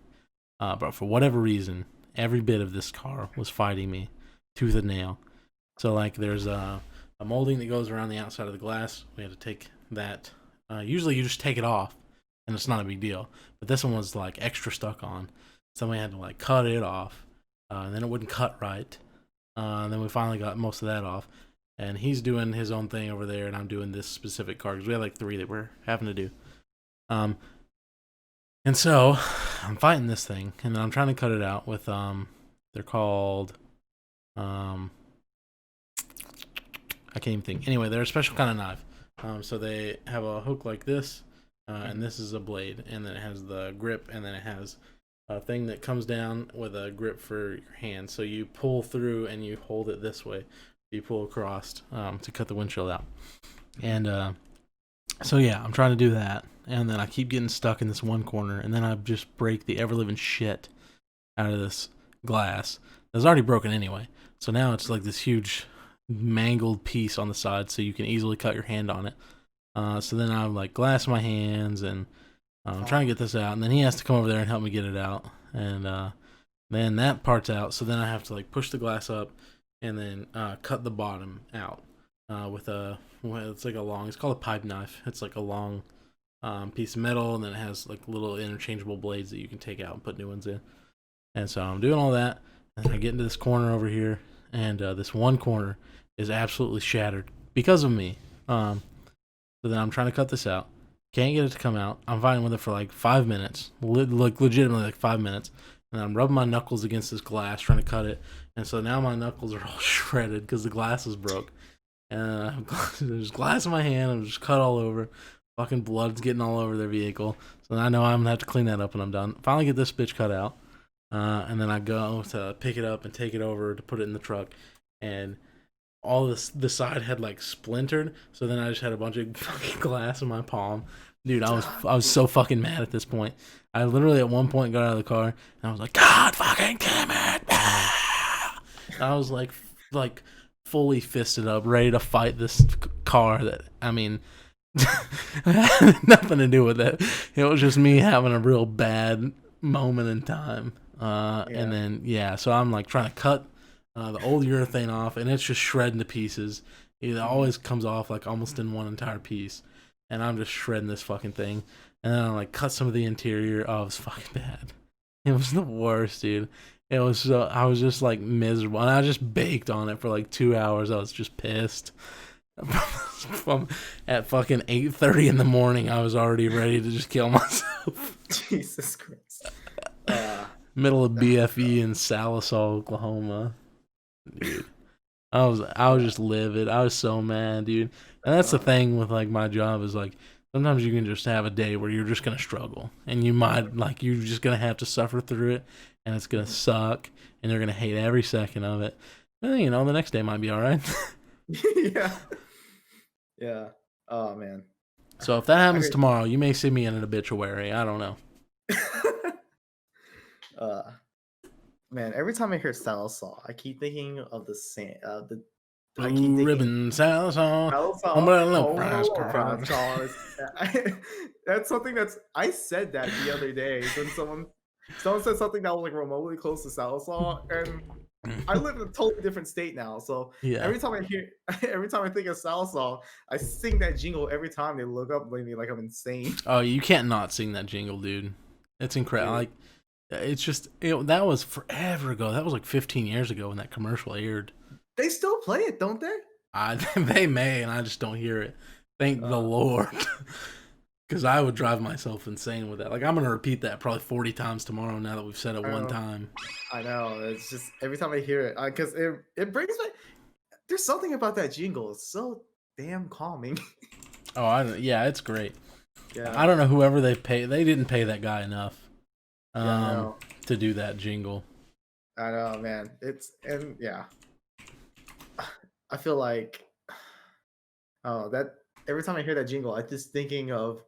But for whatever reason, every bit of this car was fighting me tooth and nail. So like there's a molding that goes around the outside of the glass. We had to take that. Usually you just take it off and it's not a big deal. But this one was like extra stuck on. So we had to like cut it off. And then it wouldn't cut right. And then we finally got most of that off. And he's doing his own thing over there, and I'm doing this specific car because we had like 3 that we're having to do. And so I'm fighting this thing, and I'm trying to cut it out with they're called I can't even think. Anyway, they're a special kind of knife. So they have a hook like this, and this is a blade, and then it has the grip, and then it has a thing that comes down with a grip for your hand. So you pull through and you hold it this way. You pull across to cut the windshield out. And so yeah, I'm trying to do that, and then I keep getting stuck in this one corner, and then I just break the ever living shit out of this glass. It was already broken anyway, so now it's like this huge mangled piece on the side, so you can easily cut your hand on it. So then I'm like glass my hands, and I'm trying to get this out, and then he has to come over there and help me get it out, and then that part's out. So then I have to like push the glass up, and then cut the bottom out with a it's like a long. It's called a pipe knife. It's like a long piece of metal, and then it has like little interchangeable blades that you can take out and put new ones in. And so I'm doing all that, and I get into this corner over here, and this one corner is absolutely shattered because of me. So then I'm trying to cut this out. Can't get it to come out. I'm fighting with it for like 5 minutes, like legitimately like 5 minutes. And I'm rubbing my knuckles against this glass trying to cut it. And so now my knuckles are all shredded because the glass is broke. And there's glass in my hand. I'm just cut all over. Fucking blood's getting all over their vehicle. So I know I'm going to have to clean that up when I'm done. Finally get this bitch cut out. And then I go to pick it up and take it over to put it in the truck. And all the side had like splintered. So then I just had a bunch of fucking glass in my palm. Dude, I was so fucking mad at this point. I literally at one point got out of the car and I was like, God fucking damn it! I was like fully fisted up, ready to fight this car. That I mean, had nothing to do with it. It was just me having a real bad moment in time. And then yeah, so I'm like trying to cut the old urethane off, and it's just shredding to pieces. It always comes off like almost in one entire piece. And I'm just shredding this fucking thing. And then I like cut some of the interior. Oh, it was fucking bad. It was the worst, dude. It was so, I was just like miserable. And I just baked on it for like 2 hours. I was just pissed. From at fucking 8:30 in the morning, I was already ready to just kill myself. Jesus Christ. Middle of BFE in Salisaw, Oklahoma. Dude. I was just livid. I was so mad, dude. And that's the thing with like my job is like sometimes you can just have a day where you're just gonna struggle, and you might like you're just gonna have to suffer through it, and it's gonna suck, and you're gonna hate every second of it. But then, the next day might be all right. Yeah. Yeah. Oh man. So if that happens I tomorrow, you may see me in an obituary. I don't know. Man, every time I hear salsa, I keep thinking of the same. I keep Blue thinking ribbon salsa. salsa, Umbrella home fries alone fries cars. sauce. That's something that's. I said that the other day when someone said something that was like remotely close to salsa, and I live in a totally different state now. So Yeah. every time I hear, every time I think of salsa, I sing that jingle every time they look up at me like I'm insane, Oh, you can't not sing that jingle, dude. It's incredible. dude. Like, it's just that was forever ago. That was like 15 years ago when that commercial aired. They still play it, don't they? They may, and I just don't hear it. Thank the Uh, Lord, because I would drive myself insane with that. Like, I'm gonna repeat that probably 40 times tomorrow. Now that we've said it I one know, time. I know. It's just every time I hear it, because it brings me. There's something about that jingle. It's so damn calming. Oh, yeah, it's great. Yeah, I don't know whoever they pay. They didn't pay that guy enough yeah, um, to do that jingle. I know, man. And yeah, I feel like that every time I hear that jingle, I just thinking of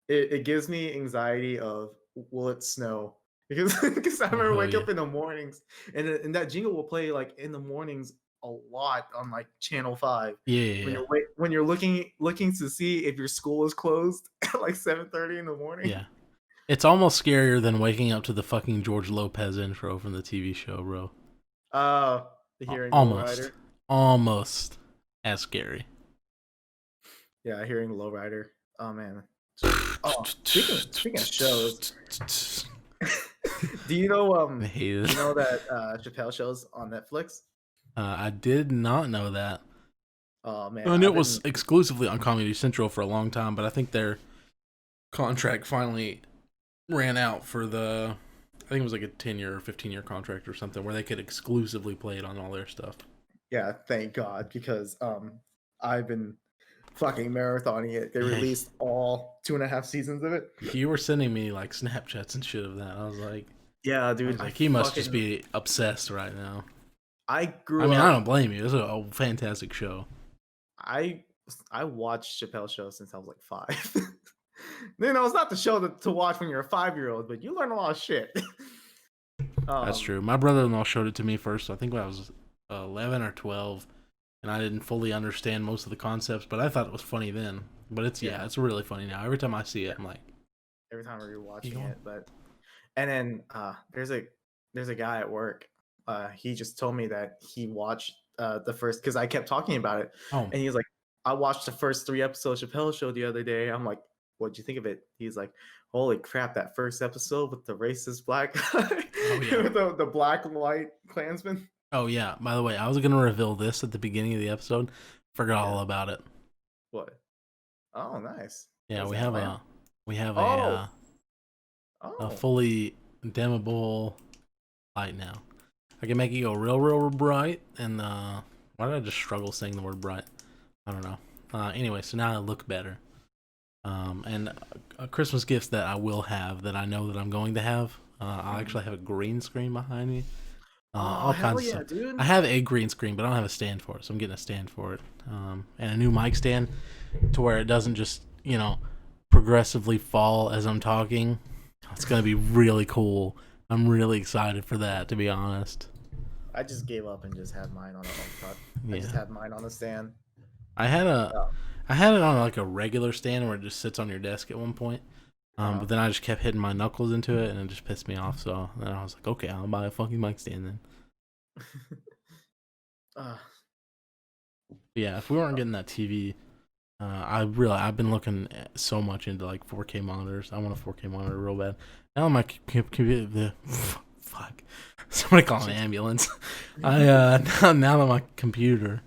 it. It gives me anxiety of will it snow? Because I remember Oh wake yeah, up in the mornings and that jingle will play like in the mornings a lot on like Channel 5 yeah, when yeah, when you're looking to see if your school is closed at like 7:30 in the morning. yeah. It's almost scarier than waking up to the fucking George Lopez intro from the TV show, bro. Uh, hearing Almost, Lowrider. almost as scary. Yeah, hearing Lowrider. Oh man. Oh, speaking of shows, do you know I hate it. that Chappelle shows on Netflix? I did not know that. Oh man, I knew I've it was been exclusively on Comedy Central for a long time, but I think their contract finally ran out for the. I think it was like a 10-year or 15-year contract or something where they could exclusively play it on all their stuff. yeah, thank God because I've been fucking marathoning it. They Yeah, released all 2.5 seasons of it. you were sending me like Snapchats and shit of that. Yeah, I dude, was like, he must just be obsessed right now. I I grew mean, I up don't blame you. It's a fantastic show. I I watched Chappelle show since I was like 5. It's not the show to watch when you're a 5-year-old, but you learn a lot of shit. That's um, true. My brother-in-law showed it to me first. I think when I was 11 or 12, and I didn't fully understand most of the concepts, but I thought it was funny then. But yeah, it's really funny now. Every time I see yeah. it, I'm like, Every time we're you watching going? it, but and then there's a guy at work. He just told me that he watched the first because I kept talking about it, Oh, and he was like, "I watched the first 3 episodes of Chappelle Show the other day." I'm like, "What'd you think of it?" He's like, "Holy crap! That first episode with the racist black guy, oh yeah. with the black and white Klansman." Oh yeah. By the way, I was gonna reveal this at the beginning of the episode. Forgot Yeah. all about it. What? Oh, nice. What Yeah, is that lamp? we have Oh, a oh. fully dimmable light now. I can make it go real bright. And why did I just struggle saying the word bright? I don't know. Anyway, so now I look better. And a Christmas gift that I will have that I know that I'm going to have. I'll Mhm. actually have a green screen behind me. Oh, All hell kinds of yeah, stuff. dude. I have a green screen, but I don't have a stand for it, so I'm getting a stand for it. And a new mic stand to where it doesn't just, progressively fall as I'm talking. It's gonna be really cool. I'm really excited for that, to be honest. I just gave up and just had mine on a I just Yeah, had mine on a stand. I had a, Oh, I had it on like a regular stand where it just sits on your desk at one point. uh-huh. But then I just kept hitting my knuckles into it, and it just pissed me off. So then I was like, okay, I'll buy a fucking mic stand then. uh, But yeah, if we weren't getting that TV, I've been looking so much into like 4K monitors. I want a 4K monitor real bad. Now my computer, fuck, somebody call an ambulance. Now that my computer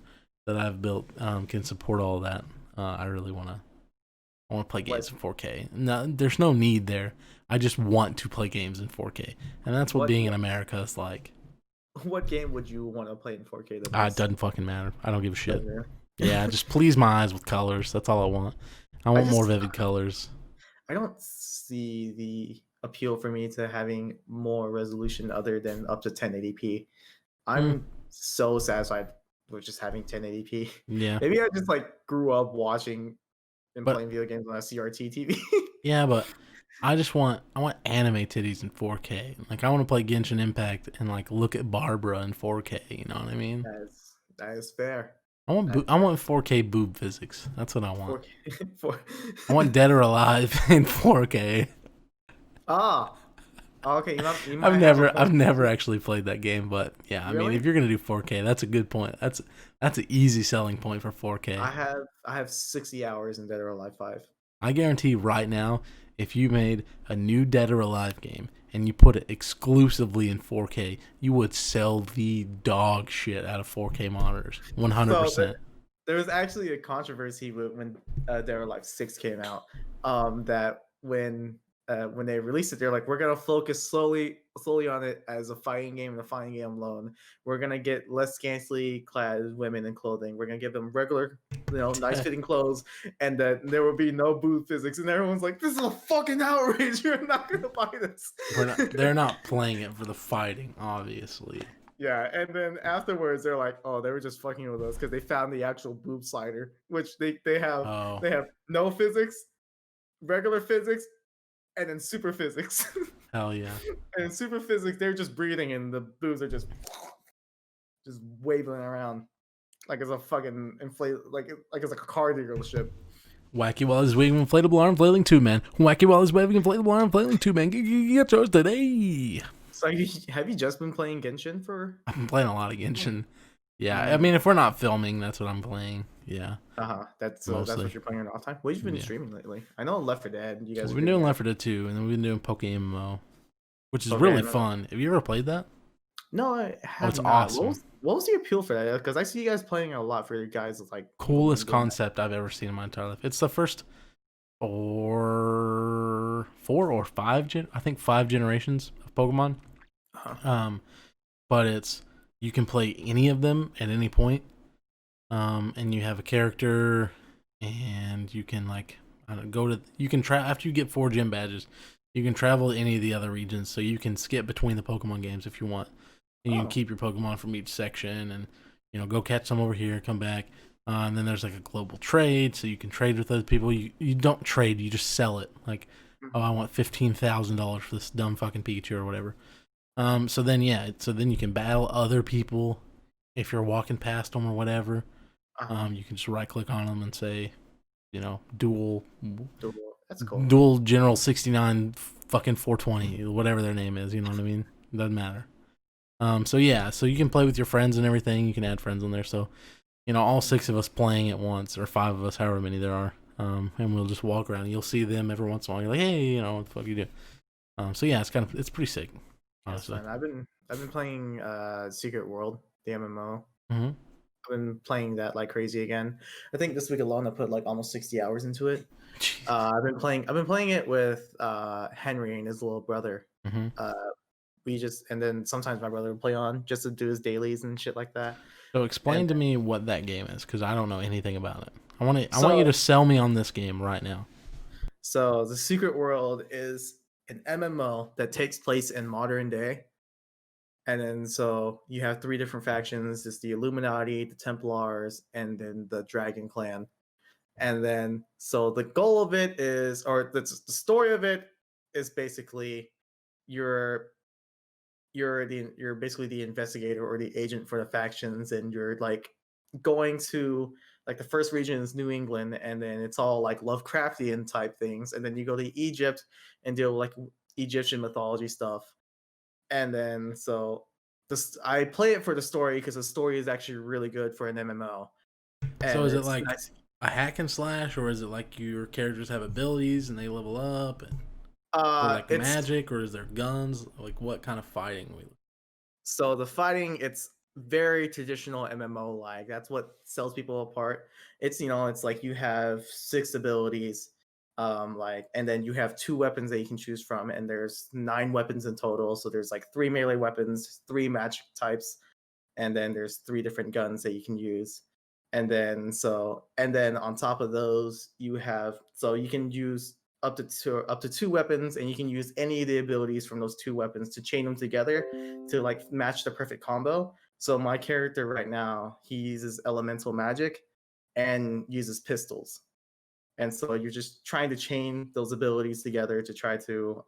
that I've built can support all of that, I really I want to play what games in 4K. No, there's no need there. I just want to play games in 4K, and that's what what being in America is like. what game would you want to play in 4K the It most? doesn't fucking matter. I don't give a shit. Doesn't it? Yeah, just please my eyes with colors. That's all I want. I I want more just vivid colors. I don't see the appeal for me to having more resolution other than up to 1080p. Hmm. I'm so satisfied with just having 1080p. Yeah, Maybe I just like grew up watching and but playing video games on a CRT TV. yeah, but I want anime titties in 4K. Like I want to play Genshin Impact and like look at Barbara in 4K. You know what I mean? That is fair. I That's want 4K boob physics. That's what I want. 4K. Four. I want Dead or Alive in 4K. Ah, okay. You might have a I've point there never too. actually played that game, but yeah, I mean, if Really? you're gonna do 4K, that's a good point. That's an easy selling point for 4K. I have 60 hours in Dead or Alive 5. I guarantee right now, if you made a new Dead or Alive game and you put it exclusively in 4K, you would sell the dog shit out of 4K monitors. So 100%. there was actually a controversy when Dead or Alive 6 came out. That when they released it, they're like, we're gonna focus slowly on it as a fighting game and a fighting game alone. We're gonna get less scantily clad women in clothing. We're gonna give them regular, nice fitting clothes, and that there will be no boob physics. And everyone's like, this is a fucking outrage. You're not gonna buy this. They're not playing it for the fighting, obviously. Yeah, and then afterwards they're like, "Oh, they were just fucking with us because they found the actual boob slider, which they have Oh, they have no physics, regular physics, and then super physics. hell yeah. And in super physics, they're just breathing, and the boobs are just waving around like it's a fucking inflate, like it's like a car dealership. Wacky while he's waving inflatable arm flailing two man. Wacky while he's waving inflatable arm flailing two man. Get yours today. So have you just been playing Genshin for? I'm playing a lot of Genshin. Yeah, I mean, Mm, if we're not filming, that's what I'm playing. Yeah, uh-huh. That's what mostly. you're playing on off time. What have you been Yeah. streaming lately? I know Left 4 Dead. You guys We've are been doing doing that. Left 4 Dead 2, and then we've been doing Poke MMO, which is Okay, really MMO. fun. Have you ever played that? No, I Oh, have it's not. What awesome. was what was the appeal for that? Because I see you guys playing a lot for your guys like Coolest when doing that. concept I've ever seen in my entire life. It's the first four or five I think 5 generations of Pokemon. Uh-huh. Um, but it's you can play any of them at any point. And you have a character, and you can like I don't know, go to you can try after you get 4 gym badges. You can travel to any of the other regions, so you can skip between the Pokemon games if you want, and you can Oh, keep your Pokemon from each section, and go catch some over here, come back. And then there's like a global trade, so you can trade with other people. You don't trade, you just sell it. Like, oh, mhm. I want $15,000 for this dumb fucking Pikachu or whatever. So then yeah, so then you can battle other people if you're walking past them or whatever. Uh-huh. You can just right click on them and say, dual That's cool. dual general 69 fucking 420, whatever their name is. You know what I mean? Doesn't matter. So yeah, so you can play with your friends and everything. You can add friends on there. So all 6 of us playing at once, or 5 of us, however many there are. And we'll just walk around. And you'll see them every once in a while. You're like, hey, what the fuck you do? So yeah, it's pretty sick, That's honestly. fun. I've been playing Secret World, the MMO. Mm-hmm. I've been playing that like crazy again. I think this week alone I put like almost 60 hours into it. I've been playing it with Henry and his little brother. Mm-hmm. Uh, and then sometimes my brother will play on just to do his dailies and shit like that. So And explain to me what that game is, because I don't know anything about it. I want you to so sell me on this game right now. so the Secret World is an MMO that takes place in modern day. And then so you have three different factions: it's the Illuminati, the Templars, and then the Dragon Clan. And then so the goal of it is, or the story of it is basically you're you're basically the investigator or the agent for the factions, and you're like going to like the first region is New England, and then it's all like Lovecraftian type things, and then you go to Egypt and deal with like Egyptian mythology stuff. And then so this I play it for the story because the story is actually really good for an MMO, So and is it it's like nice. a hack and slash, or is it like your characters have abilities and they level up, or like It's magic, or is there guns? Like what kind of fighting we? So the fighting, it's very traditional MMO like. That's what sells people apart. It's like you have 6 abilities, and then you have 2 weapons that you can choose from, and there's 9 weapons in total. So there's like 3 melee weapons, 3 magic types, and then there's 3 different guns that you can use. And then on top of those, you can use up to 2 weapons, and you can use any of the abilities from those 2 weapons to chain them together to like match the perfect combo. So my character right now, he uses elemental magic and uses pistols. and so you're just trying to chain those abilities together to try to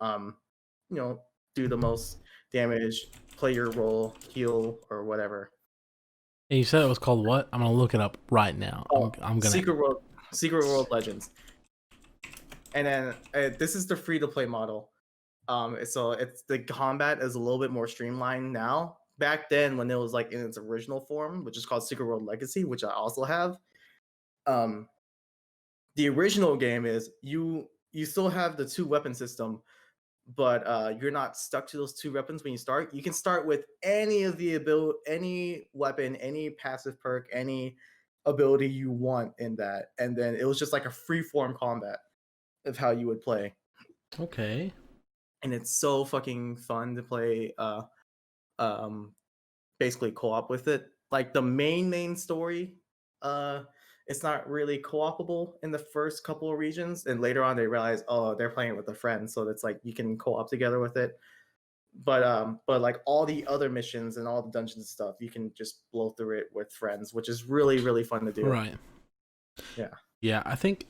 you know, do the most damage, play your role, heal or whatever. And you said it was called what? I'm gonna look it up right now. Oh, I'm gonna. Secret World Legends. And then this is the free to play model. So it's the combat is a little bit more streamlined now. Back then, when it was like in its original form, which is called Secret World Legacy, which I also have, um, the original game is you still have the two weapon system, but you're not stuck to those two weapons when you start. You can start with any of the ability, any weapon, any passive perk, any ability you want in that, and then it was just like a free form combat of how you would play, Okay. and it's so fucking fun to play. Um, Basically co-op with it. Like the main story, uh, it's not really co-opable in the first couple of regions, and later on they realize, oh, they're playing with a friend, so it's like you can co-op together with it. But like all the other missions and all the dungeons and stuff, you can just blow through it with friends, which is really fun to do. Right. Yeah. Yeah, I think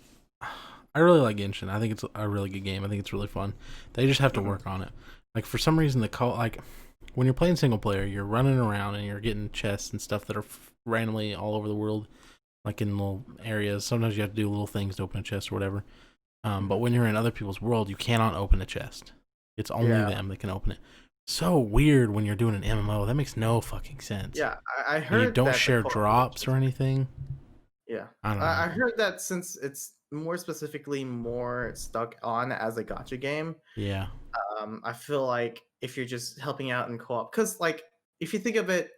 I really like Genshin. I think it's a really good game. I think it's really fun. They just have to Mhm. work on it. Like for some reason, like when you're playing single player, you're running around and you're getting chests and stuff that are randomly all over the world, like in little areas. Sometimes you have to do little things to open a chest or whatever. But Mhm. when you're in other people's world, you cannot open a chest. It's only Yeah. them that can open it. So weird when you're doing an MMO. That makes no fucking sense. Yeah. I And you heard don't that the share co-op drops or missions. anything. Yeah. I don't I know. heard that since it's more specifically more stuck on as a gotcha game, Yeah. I feel like if you're just helping out in co-op, because like if you think of it,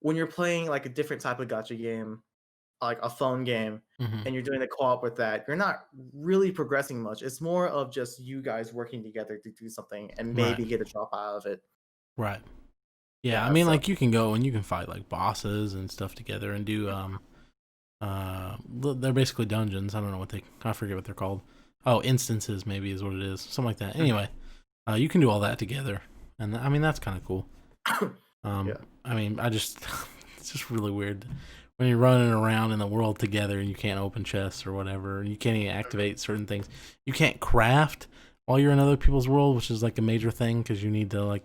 when you're playing like a different type of gotcha game, like a phone game, Hmm. and you're doing a co-op with that, you're not really progressing much. It's more of just you guys working together to do something and Right. maybe get a drop out of it. Right. Yeah, I Yeah, mean, so like you can go and you can fight like bosses and stuff together and do they're basically dungeons. I don't know what I forget what they're called. Oh, instances maybe is what it is, something like that. mhm. Anyway, you can do all that together, and I mean that's kind of cool. Yeah. I mean, I just it's just really weird when you're running around in the world together and you can't open chests or whatever, and you can't even activate certain things. You can't craft while you're in other people's world, which is like a major thing because you need to like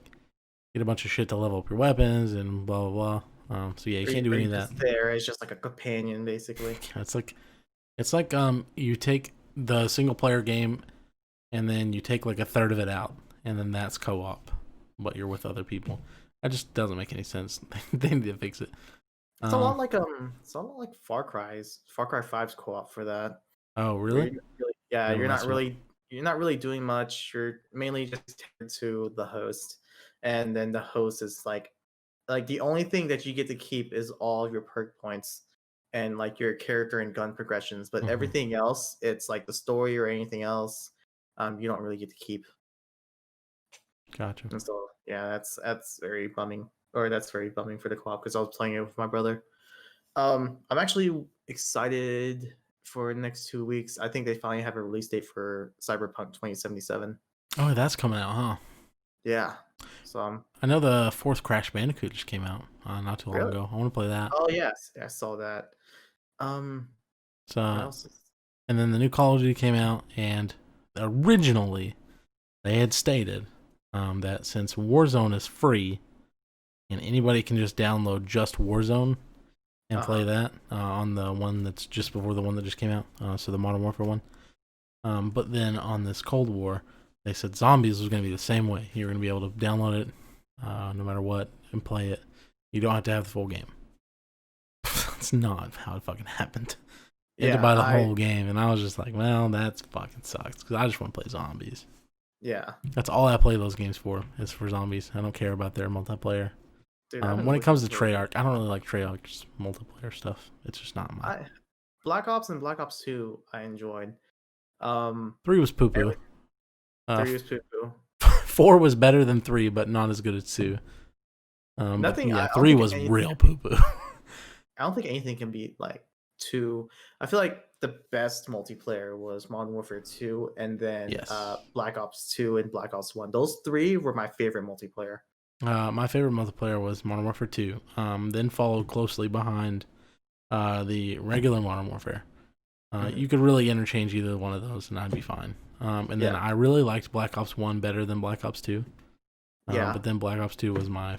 get a bunch of shit to level up your weapons and blah blah blah. So yeah, you can't do Or any you're of that. just there as just like a companion, basically. It's like you take the single player game and then you take like a third of it out, and then that's co-op, but you're with other people. That just doesn't make any sense. They need to fix it. Um, It's a lot like Far Cry 5's co-op for that. oh Where really? you're not really, yeah, Never messed with it. you're not really doing much. You're mainly just tailored to the host, and then the host is like the only thing that you get to keep is all your perk points and like your character and gun progressions. But Hmm. everything else, it's like the story or anything else, you don't really get to keep. Gotcha. And so yeah, that's very bumming. Or that's very bumming for the co-op because I was playing it with my brother. I'm actually excited for the next 2 weeks. I think they finally have a release date for Cyberpunk 2077. Oh, that's coming out, huh? Yeah. So I know the fourth Crash Bandicoot just came out not too long really. ago. I want to play that. Oh yes, I saw that. Um, what So, else? and then the new Call of Duty came out, and originally they had stated that since Warzone is free and anybody can just download just Warzone and Uh huh. play that on the one that's just before the one that just came out, so the Modern Warfare one. But then on this Cold War, they said Zombies was going to be the same way. You're going to be able to download it no matter what and play it. You don't have to have the full game. That's not how it fucking happened. You had to Yeah, buy the whole game, and I was just like, well, that fucking sucks because I just want to play Zombies. yeah, That's all I play those games for, is for Zombies. I don't care about their multiplayer. dude, I've been When it comes looking to for Treyarch, I don't really like Treyarch's multiplayer stuff. It's just not my. I Black Ops and Black Ops 2. I enjoyed. Um, 3 was poo poo. every 3 was poo poo. 4 was better than 3, but not as good as 2. But Nothing. yeah, I don't 3 think was anything. real poo poo. I don't think anything can beat like 2. I feel like the best multiplayer was Modern Warfare 2, and then Yes. Black Ops 2 and Black Ops 1. Those three were my favorite multiplayer. My favorite multiplayer was Modern Warfare 2. Then followed closely behind the regular Modern Warfare. Mhm. You could really interchange either one of those, and I'd be fine. And then Yeah. I really liked Black Ops One better than Black Ops Two. Yeah. But then Black Ops Two was my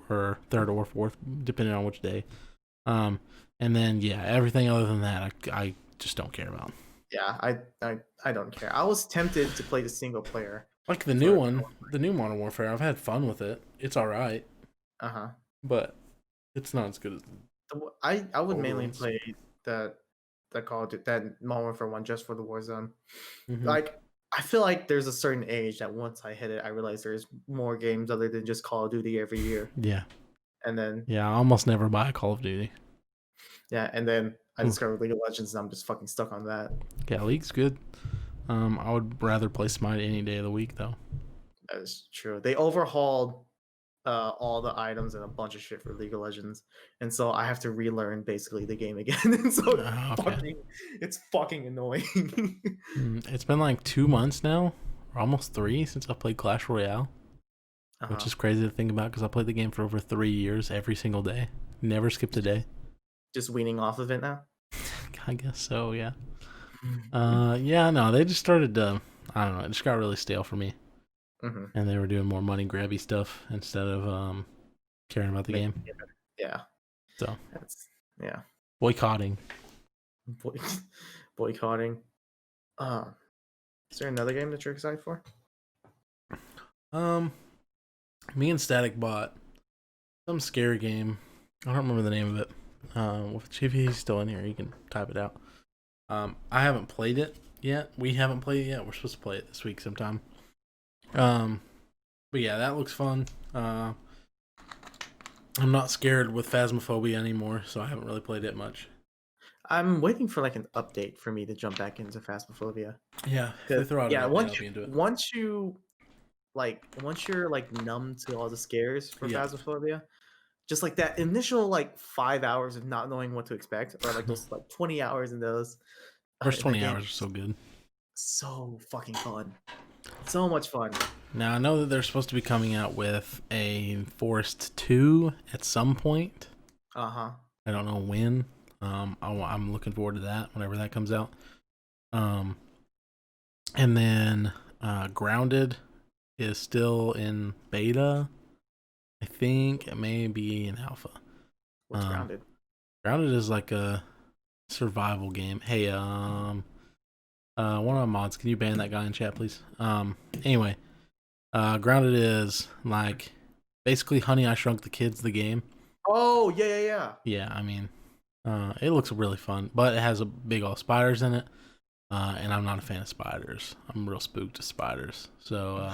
or third or fourth, depending on which day. Um, and then yeah, everything other than that, I just don't care about. Yeah. I don't care. I was tempted to play the single player Like the new for. one, the new Modern Warfare. I've had fun with it. It's all right, Uh-huh. but it's not as good as I would older mainly ones. play that that Modern Warfare one just for the Warzone. Hmm. Like I feel like there's a certain age that once I hit it, I realize there's more games other than just Call of Duty every year. Yeah, And then yeah. I almost never buy a Call of Duty. yeah, and then I Hmm. discovered League of Legends and I'm just fucking stuck on that. Yeah, League's good. I would rather play Smite any day of the week though. That is true. They overhauled all the items and a bunch of shit for League of Legends, and so I have to relearn basically the game again. And so Okay. it's fucking annoying. It's been like 2 months now, or almost three, since I played Clash Royale, which Uh-huh. is crazy to think about because I played the game for over 3 years every single day. Never skipped a day. Just weaning off of it now. I guess so, yeah. Yeah, no, they just started to, I don't know, it just got really stale for me. Mm-hmm. And they were doing more money grabby stuff instead of caring about the Make, game. yeah, So, that's yeah. boycotting. Boy, boycotting. Uh, is there another game that you're excited for? Um, Me and Static bought some scary game. I don't remember the name of it. If he's still in here, you can type it out. I haven't played it yet. We haven't played it yet. We're supposed to play it this week sometime. Um, but yeah, that looks fun. I'm not scared with Phasmophobia anymore, so I haven't really played it much. I'm waiting for like an update for me to jump back into Phasmophobia. Yeah, if they Because throw out an yeah, update, I'll be into it. once you're like numb to all the scares for Yeah, Phasmophobia, just like that initial like 5 hours of not knowing what to expect, or like those like 20 hours in those first in the 20 game, hours are so good. so fucking fun, so much fun. Now I know that they're supposed to be coming out with a Forest 2 at some point. Uh huh. I don't know when. I'm looking forward to that whenever that comes out. Um, and then Grounded is still in beta. I think it may be in alpha. What's Um, Grounded? Grounded is like a survival game. Hey, one of my mods, can you ban that guy in chat, please? Anyway, Grounded is like basically Honey I Shrunk the Kids, the game. Oh yeah, yeah, yeah. Yeah, I mean, it looks really fun, but it has a big old spiders in it. And I'm not a fan of spiders. I'm real spooked of spiders. So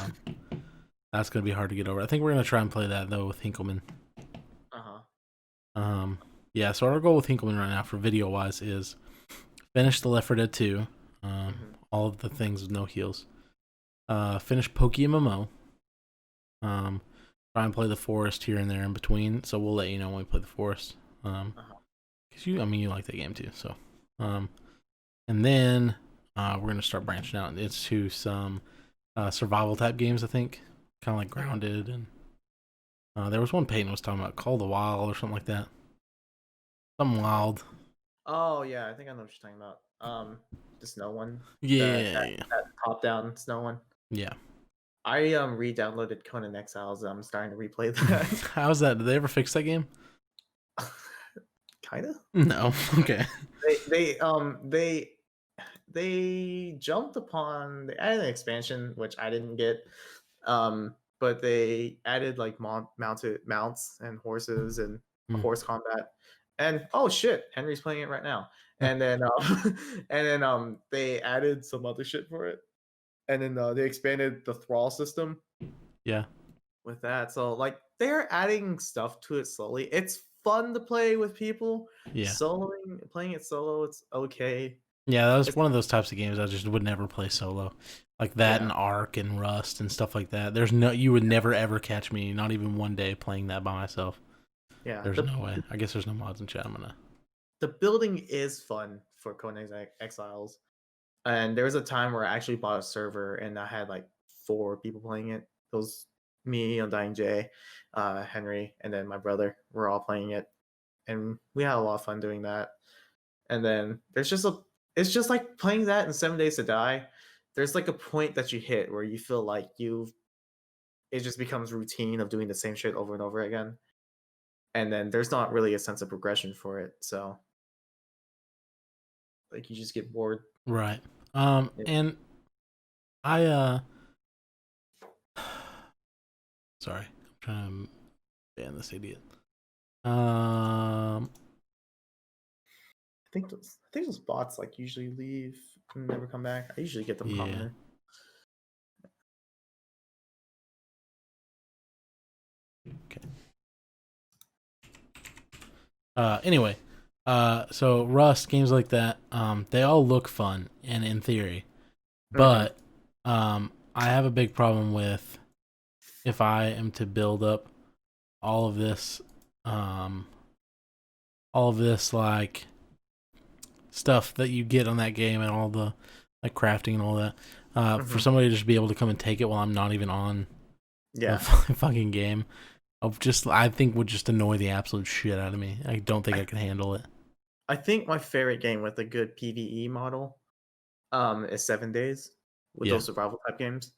that's gonna be hard to get over. I think we're gonna try and play that though with Hinkleman. Uh huh. Um, yeah. So our goal with Hinkleman right now for video wise is finish the Left 4 Dead 2. Hmm. All of the things with no heals. Finish PokeMMO. Um, Try and play the forest here and there in between. So we'll let you know when we play the forest. Uh-huh. Cause you, I mean, you like that game too. So, and then we're gonna start branching out into some survival type games. I think, kind of like Grounded, and there was one Peyton was talking about called the Wild or something like that. Something wild. Oh yeah, I think I know what you're talking about. The snow one, Yeah, that top down snow one. yeah. I re-downloaded Conan Exiles. I'm starting to replay that. How's that? Did they ever fix that game? Kinda. No. Okay. They jumped upon they added an expansion which I didn't get. But they added like mounted mounts and horses and Hmm. horse combat. And oh shit, Henry's playing it right now. And then and then they added some other shit for it. And then they expanded the thrall system Yeah. with that. So like they're adding stuff to it slowly. It's fun to play with people. Yeah. Soloing, playing it solo, it's okay. Yeah, that was It's one of those types of games I just would never play solo. Like that yeah, and Ark and Rust and stuff like that. There's no you would never ever catch me, not even one day playing that by myself. yeah. There's no way. I guess there's no mods in chat. I'm gonna. The building is fun for Conan Exiles. And there was a time where I actually bought a server and I had like 4 people playing it. It was me, Undying Jay, Henry, and then my brother. We're all playing it, and we had a lot of fun doing that. And then there's just it's just like playing that in 7 Days to Die. There's like a point that you hit where you feel like it just becomes routine of doing the same shit over and over again. And then there's not really a sense of progression for it. So like you just get bored. Right. Yeah. And I sorry, I'm trying to ban this idiot. I think those bots like usually leave and never come back. I usually get them Yeah. commonly. Okay. Anyway, so Rust games like that, they all look fun and in theory, Mm-hmm. but I have a big problem with if I am to build up all of this, um, all of this like stuff that you get on that game and all the like crafting and all that, for Mm-hmm. somebody to just be able to come and take it while I'm not even on the Yeah. fucking game, I think would just annoy the absolute shit out of me. I don't think I I can handle it. I think my favorite game with a good PvE model is 7 Days with Yeah. those survival type games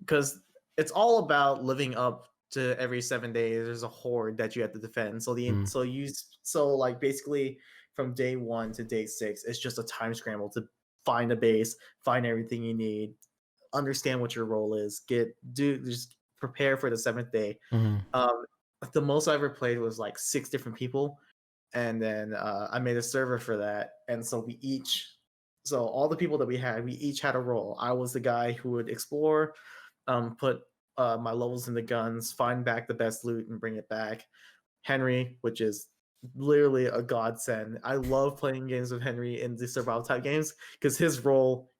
because it's all about living up to every 7 days. There's a horde that you have to defend. Mm. So like basically from day 1 to day 6, it's just a time scramble to find a base, find everything you need, understand what your role is, just prepare for the 7th day. Mm-hmm. Um, the most I ever played was like 6 different people, and then I made a server for that, and so all the people that we each had a role. I was the guy who would explore, put my levels in the guns, find back the best loot, and bring it back. Henry, which is literally a godsend. I love playing games with Henry in the survival type games because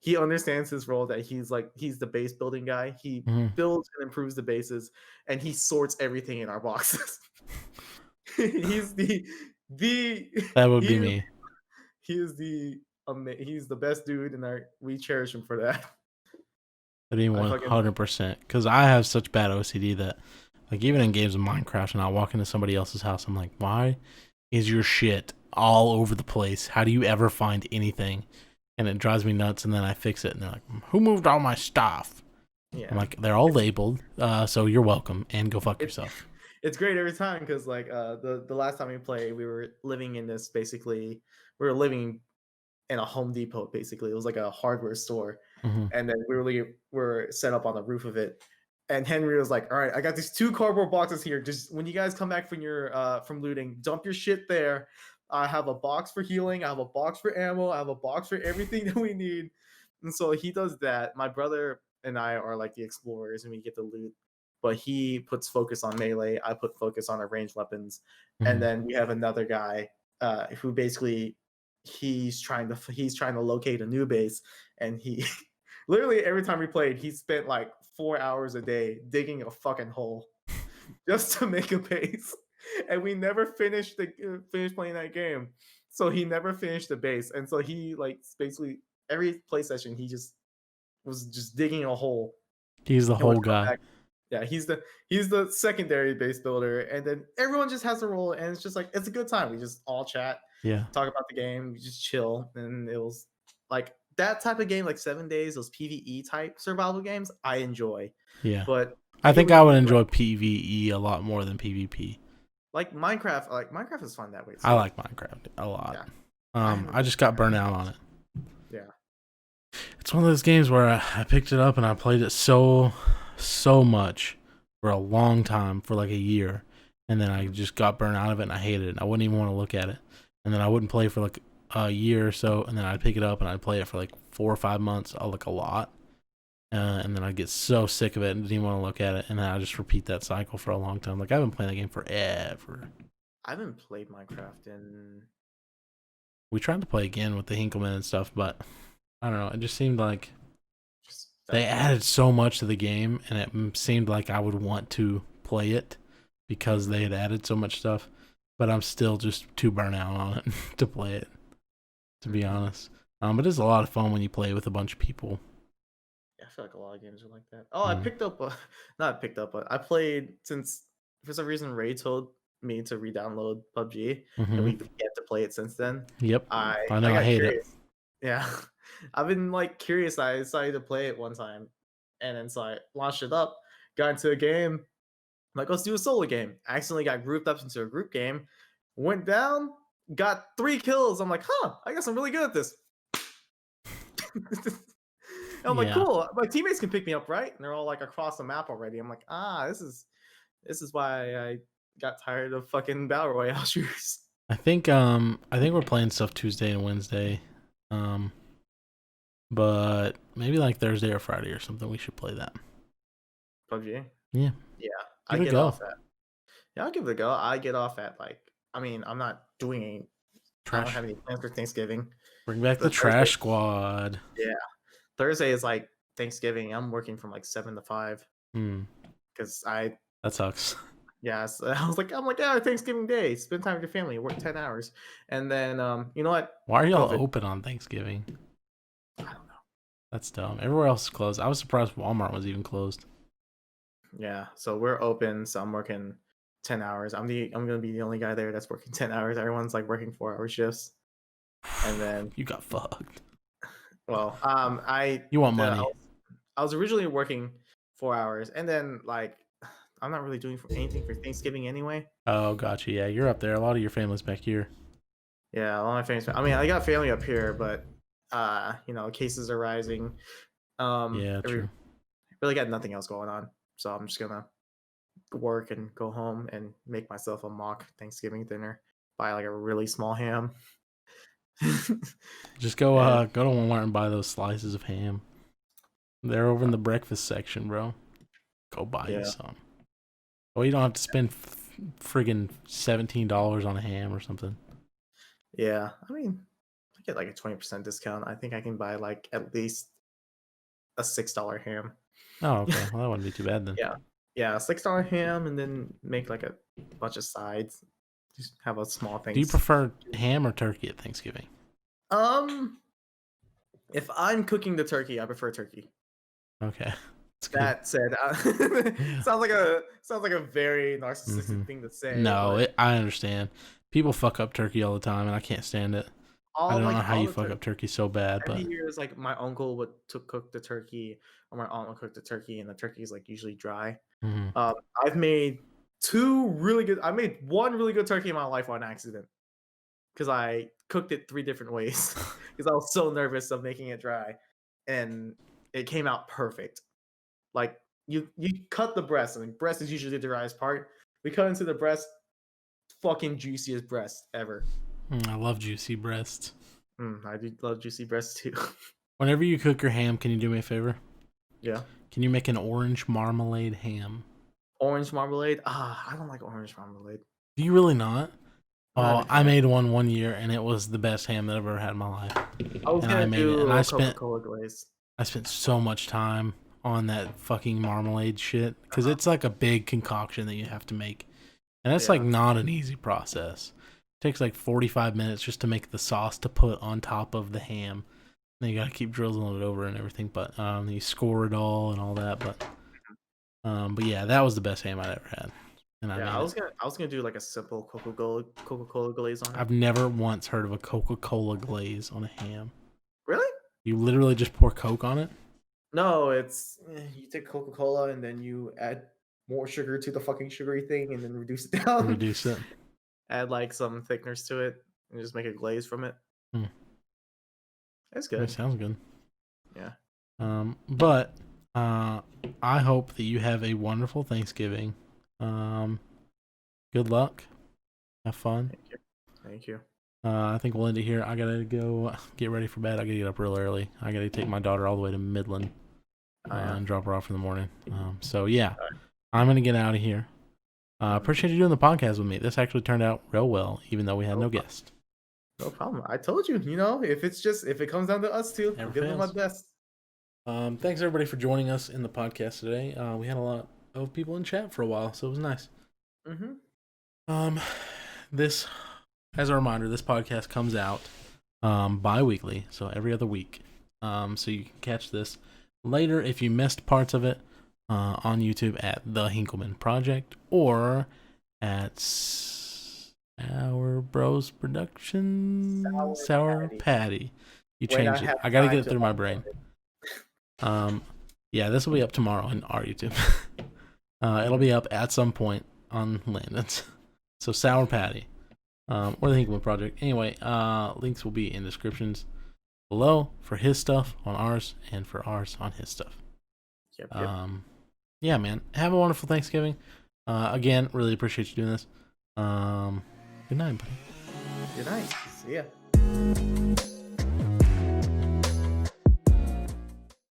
he understands his role that he's the base building guy. He Mm-hmm. builds and improves the bases, and he sorts everything in our boxes. he's the That would he be is me. he is he's the best dude, and we cherish him for that. That'd be I fucking 100%. Because I have such bad OCD that, like, even in games of Minecraft, and I walk into somebody else's house, I'm like, why is your shit all over the place? How do you ever find anything? And it drives me nuts. And then I fix it, and they're like, who moved all my stuff? I'm yeah. like, they're all It's labeled, so you're welcome, and go fuck it's yourself. it's great every time because like the last time we played, we were living in this basically we were living in a Home Depot basically. It was like a hardware store, Mm-hmm. and then were set up on the roof of it. And Henry was like, "All right, I got these 2 cardboard boxes here. Just when you guys come back from looting, dump your shit there. I have a box for healing. I have a box for ammo. I have a box for everything that we need." And so he does that. My brother and I are like the explorers, and we get the loot. But he puts focus on melee. I put focus on our ranged weapons, and Mm-hmm. then we have another guy who basically he's trying to locate a new base, and he literally every time we played, he spent like 4 hours a day digging a fucking hole just to make a base, and we never finished playing that game. So he never finished the base, and so he like basically every play session he just was just digging a hole He's the and would whole come guy. back. Yeah, he's the secondary base builder, and then everyone just has a role, and it's just like it's a good time. We just all chat, Yeah. talk about the game, we just chill, and it was like that type of game, like 7 Days, those PVE type survival games. I enjoy, Yeah. but I think I would PvP enjoy PvE a lot more than PvP. like Minecraft is fun that way I too. like Minecraft a lot. Yeah, I haven't I played just got burnt Minecraft. out on it. Yeah, It's one of those games where I picked it up and I played it so much for a long time, for like a year, and then I mhm. just got burnt out of it and I hated it. I wouldn't even want to look at it, and then I wouldn't play for like a year or so, and then I'd pick it up and I'd play it for like 4 or 5 months, like a lot, and then I'd get so sick of it and didn't even want to look at it, and then I just repeat that cycle for a long time. Like I've been playing that game forever. I haven't played Minecraft in We tried to play again with the Hinklemen and stuff, but I don't know. It just seemed like just they that long. added so much to the game, and it seemed like I would want to play it because Mhm. they had added so much stuff. But I'm still just too burnt out on it to play it, to be Mhm. honest. But it's a lot of fun when you play with a bunch of people. Yeah, I feel like a lot of games are like that. Oh, I Mm. picked up not picked up, but I played since for some reason Ray told me to re-download PUBG, and Mm-hmm. we've yet to play it since then. Yep. I I I know. I got hate it. curious. Yeah. I've been like curious. I decided to play it one time, and then so I launched it up, got into a game. Like, let's do a solo game. I accidentally got grouped up into a group game, went down, got 3 kills. I'm like, huh, I guess I'm really good at this. And I'm like, Yeah. cool. My teammates can pick me up, right? And they're all like across the map already. I'm like, this is why I got tired of fucking battle royale shooters. I think we're playing stuff Tuesday and Wednesday. Um, but maybe like Thursday or Friday or something. We should play that. PUBG. Yeah, Yeah, I give it a get go. off at. Yeah, I'll give it a go. I get off at like. I mean, I'm not doing any. I don't Trash. have any plans for Thanksgiving. Bring back the The Thursday. trash squad. Yeah, Thursday is like Thanksgiving. I'm working from like 7 to 5 Hmm. because I. That sucks. Yeah, so I'm like, yeah, Thanksgiving Day. Spend time with your family. Work 10 hours, and then you know what? Why are y'all COVID. open on Thanksgiving? I don't know. That's dumb. Everywhere else is closed. I was surprised Walmart was even closed. Yeah, so we're open. So I'm working 10 hours. I'm gonna be the only guy there that's working 10 hours. Everyone's like working 4 hour shifts, and then You got fucked. well, You want the money? I was originally working 4 hours, and then like I'm not really doing anything for Thanksgiving anyway. Oh, gotcha. Yeah, you're up there. A lot of your family's back here. Yeah, a lot of my family. I mean, I got family up here, but cases are rising. Yeah, Every true. really got nothing else going on, so I'm just gonna work and go home and make myself a mock Thanksgiving dinner. Buy like a really small ham. Just go And go to Walmart and buy those slices of ham. They're over in the breakfast section, bro. Go buy you yeah, some. Well, you don't have to spend friggin' $17 on a ham or something. yeah. I mean, I get like a 20% discount. I think I can buy like at least a $6 ham. Oh, okay. Well, that wouldn't be too bad then. Yeah, yeah, $6 ham, and then make like a bunch of sides. Just have a small Do you things. prefer ham or turkey at Thanksgiving? Um, if I'm cooking the turkey, I prefer turkey. Okay, it's good. That said, Yeah. sounds like a very Mm-hmm. narcissistic thing to say, No, but I understand. People fuck up turkey all the time, and I can't stand it. I don't know how all you the fuck turkey up turkey so bad, every but year is like my uncle would to cook the turkey, or my aunt would cook the turkey, and the turkey is like usually dry. mhm. Um, I've made two really good. I made one really good turkey in my life on accident because I cooked it 3 different ways because I was so nervous of making it dry, and it came out perfect. Like you cut the breast, and the breast is usually the driest part. We cut into the breast, fucking juiciest breast ever. I love juicy breasts. I do love juicy breasts too. Whenever you cook your ham, can you do me a favor? Yeah. Can you make an orange marmalade ham? Orange marmalade. I don't like orange marmalade. Do you really not? I'm not a Oh, big I fan. made one year, and it was the best ham that I've ever had in my life. I was And I gonna made it, and do a Coca-Cola glaze. I spent so much time on that fucking marmalade shit because it's like a big concoction that you have to make, and that's like Yeah. not an easy process. It takes like 45 minutes just to make the sauce to put on top of the ham. Then you gotta keep drizzling it over and everything, but you score it all that. But yeah, that was the best ham I'd ever had, and I Yeah, made it. I was gonna do like a simple Coca-Cola glaze on it. I've never once heard of a Coca-Cola glaze on a ham. Really? You literally just pour Coke on it No, it's you take Coca-Cola and then you add more sugar to the fucking sugary thing and then reduce it and down. reduce it. Add like some thickeners to it and just make a glaze from it. Hmm. It's That good. sounds good. Yeah. But I hope that you have a wonderful Thanksgiving. Good luck. Have fun. Thank you. Thank you. I think we'll end it here. I gotta go get ready for bed. I gotta get up real early. I gotta take my daughter all the way to Midland Yeah. and drop her off in the morning. So yeah, I'm gonna get out of here. Appreciate you doing the podcast with me. This actually turned out real well, even though we had no guest. No problem. I told you, if it comes down to us two, Never I'm giving it my fails. best. Thanks everybody for joining us in the podcast today. We had a lot of people in chat for a while, so it was nice. This, as a reminder, this podcast comes out bi-weekly, so every other week. So you can catch this later if you missed parts of it on YouTube at the Hinklemen Project or at Sour Bros Production, Sour Patty. You when I changed it. have I gotta get time it to through my upload brain. it. Yeah, this will be up tomorrow on our YouTube. It'll be up at some point on Landon's. So Sour Patty, or the Hinklemen Project. Anyway, links will be in descriptions below for his stuff on ours and for ours on his stuff. Yep. Yeah, man. Have a wonderful Thanksgiving. Again, really appreciate you doing this. Good night, buddy. Good night. See ya.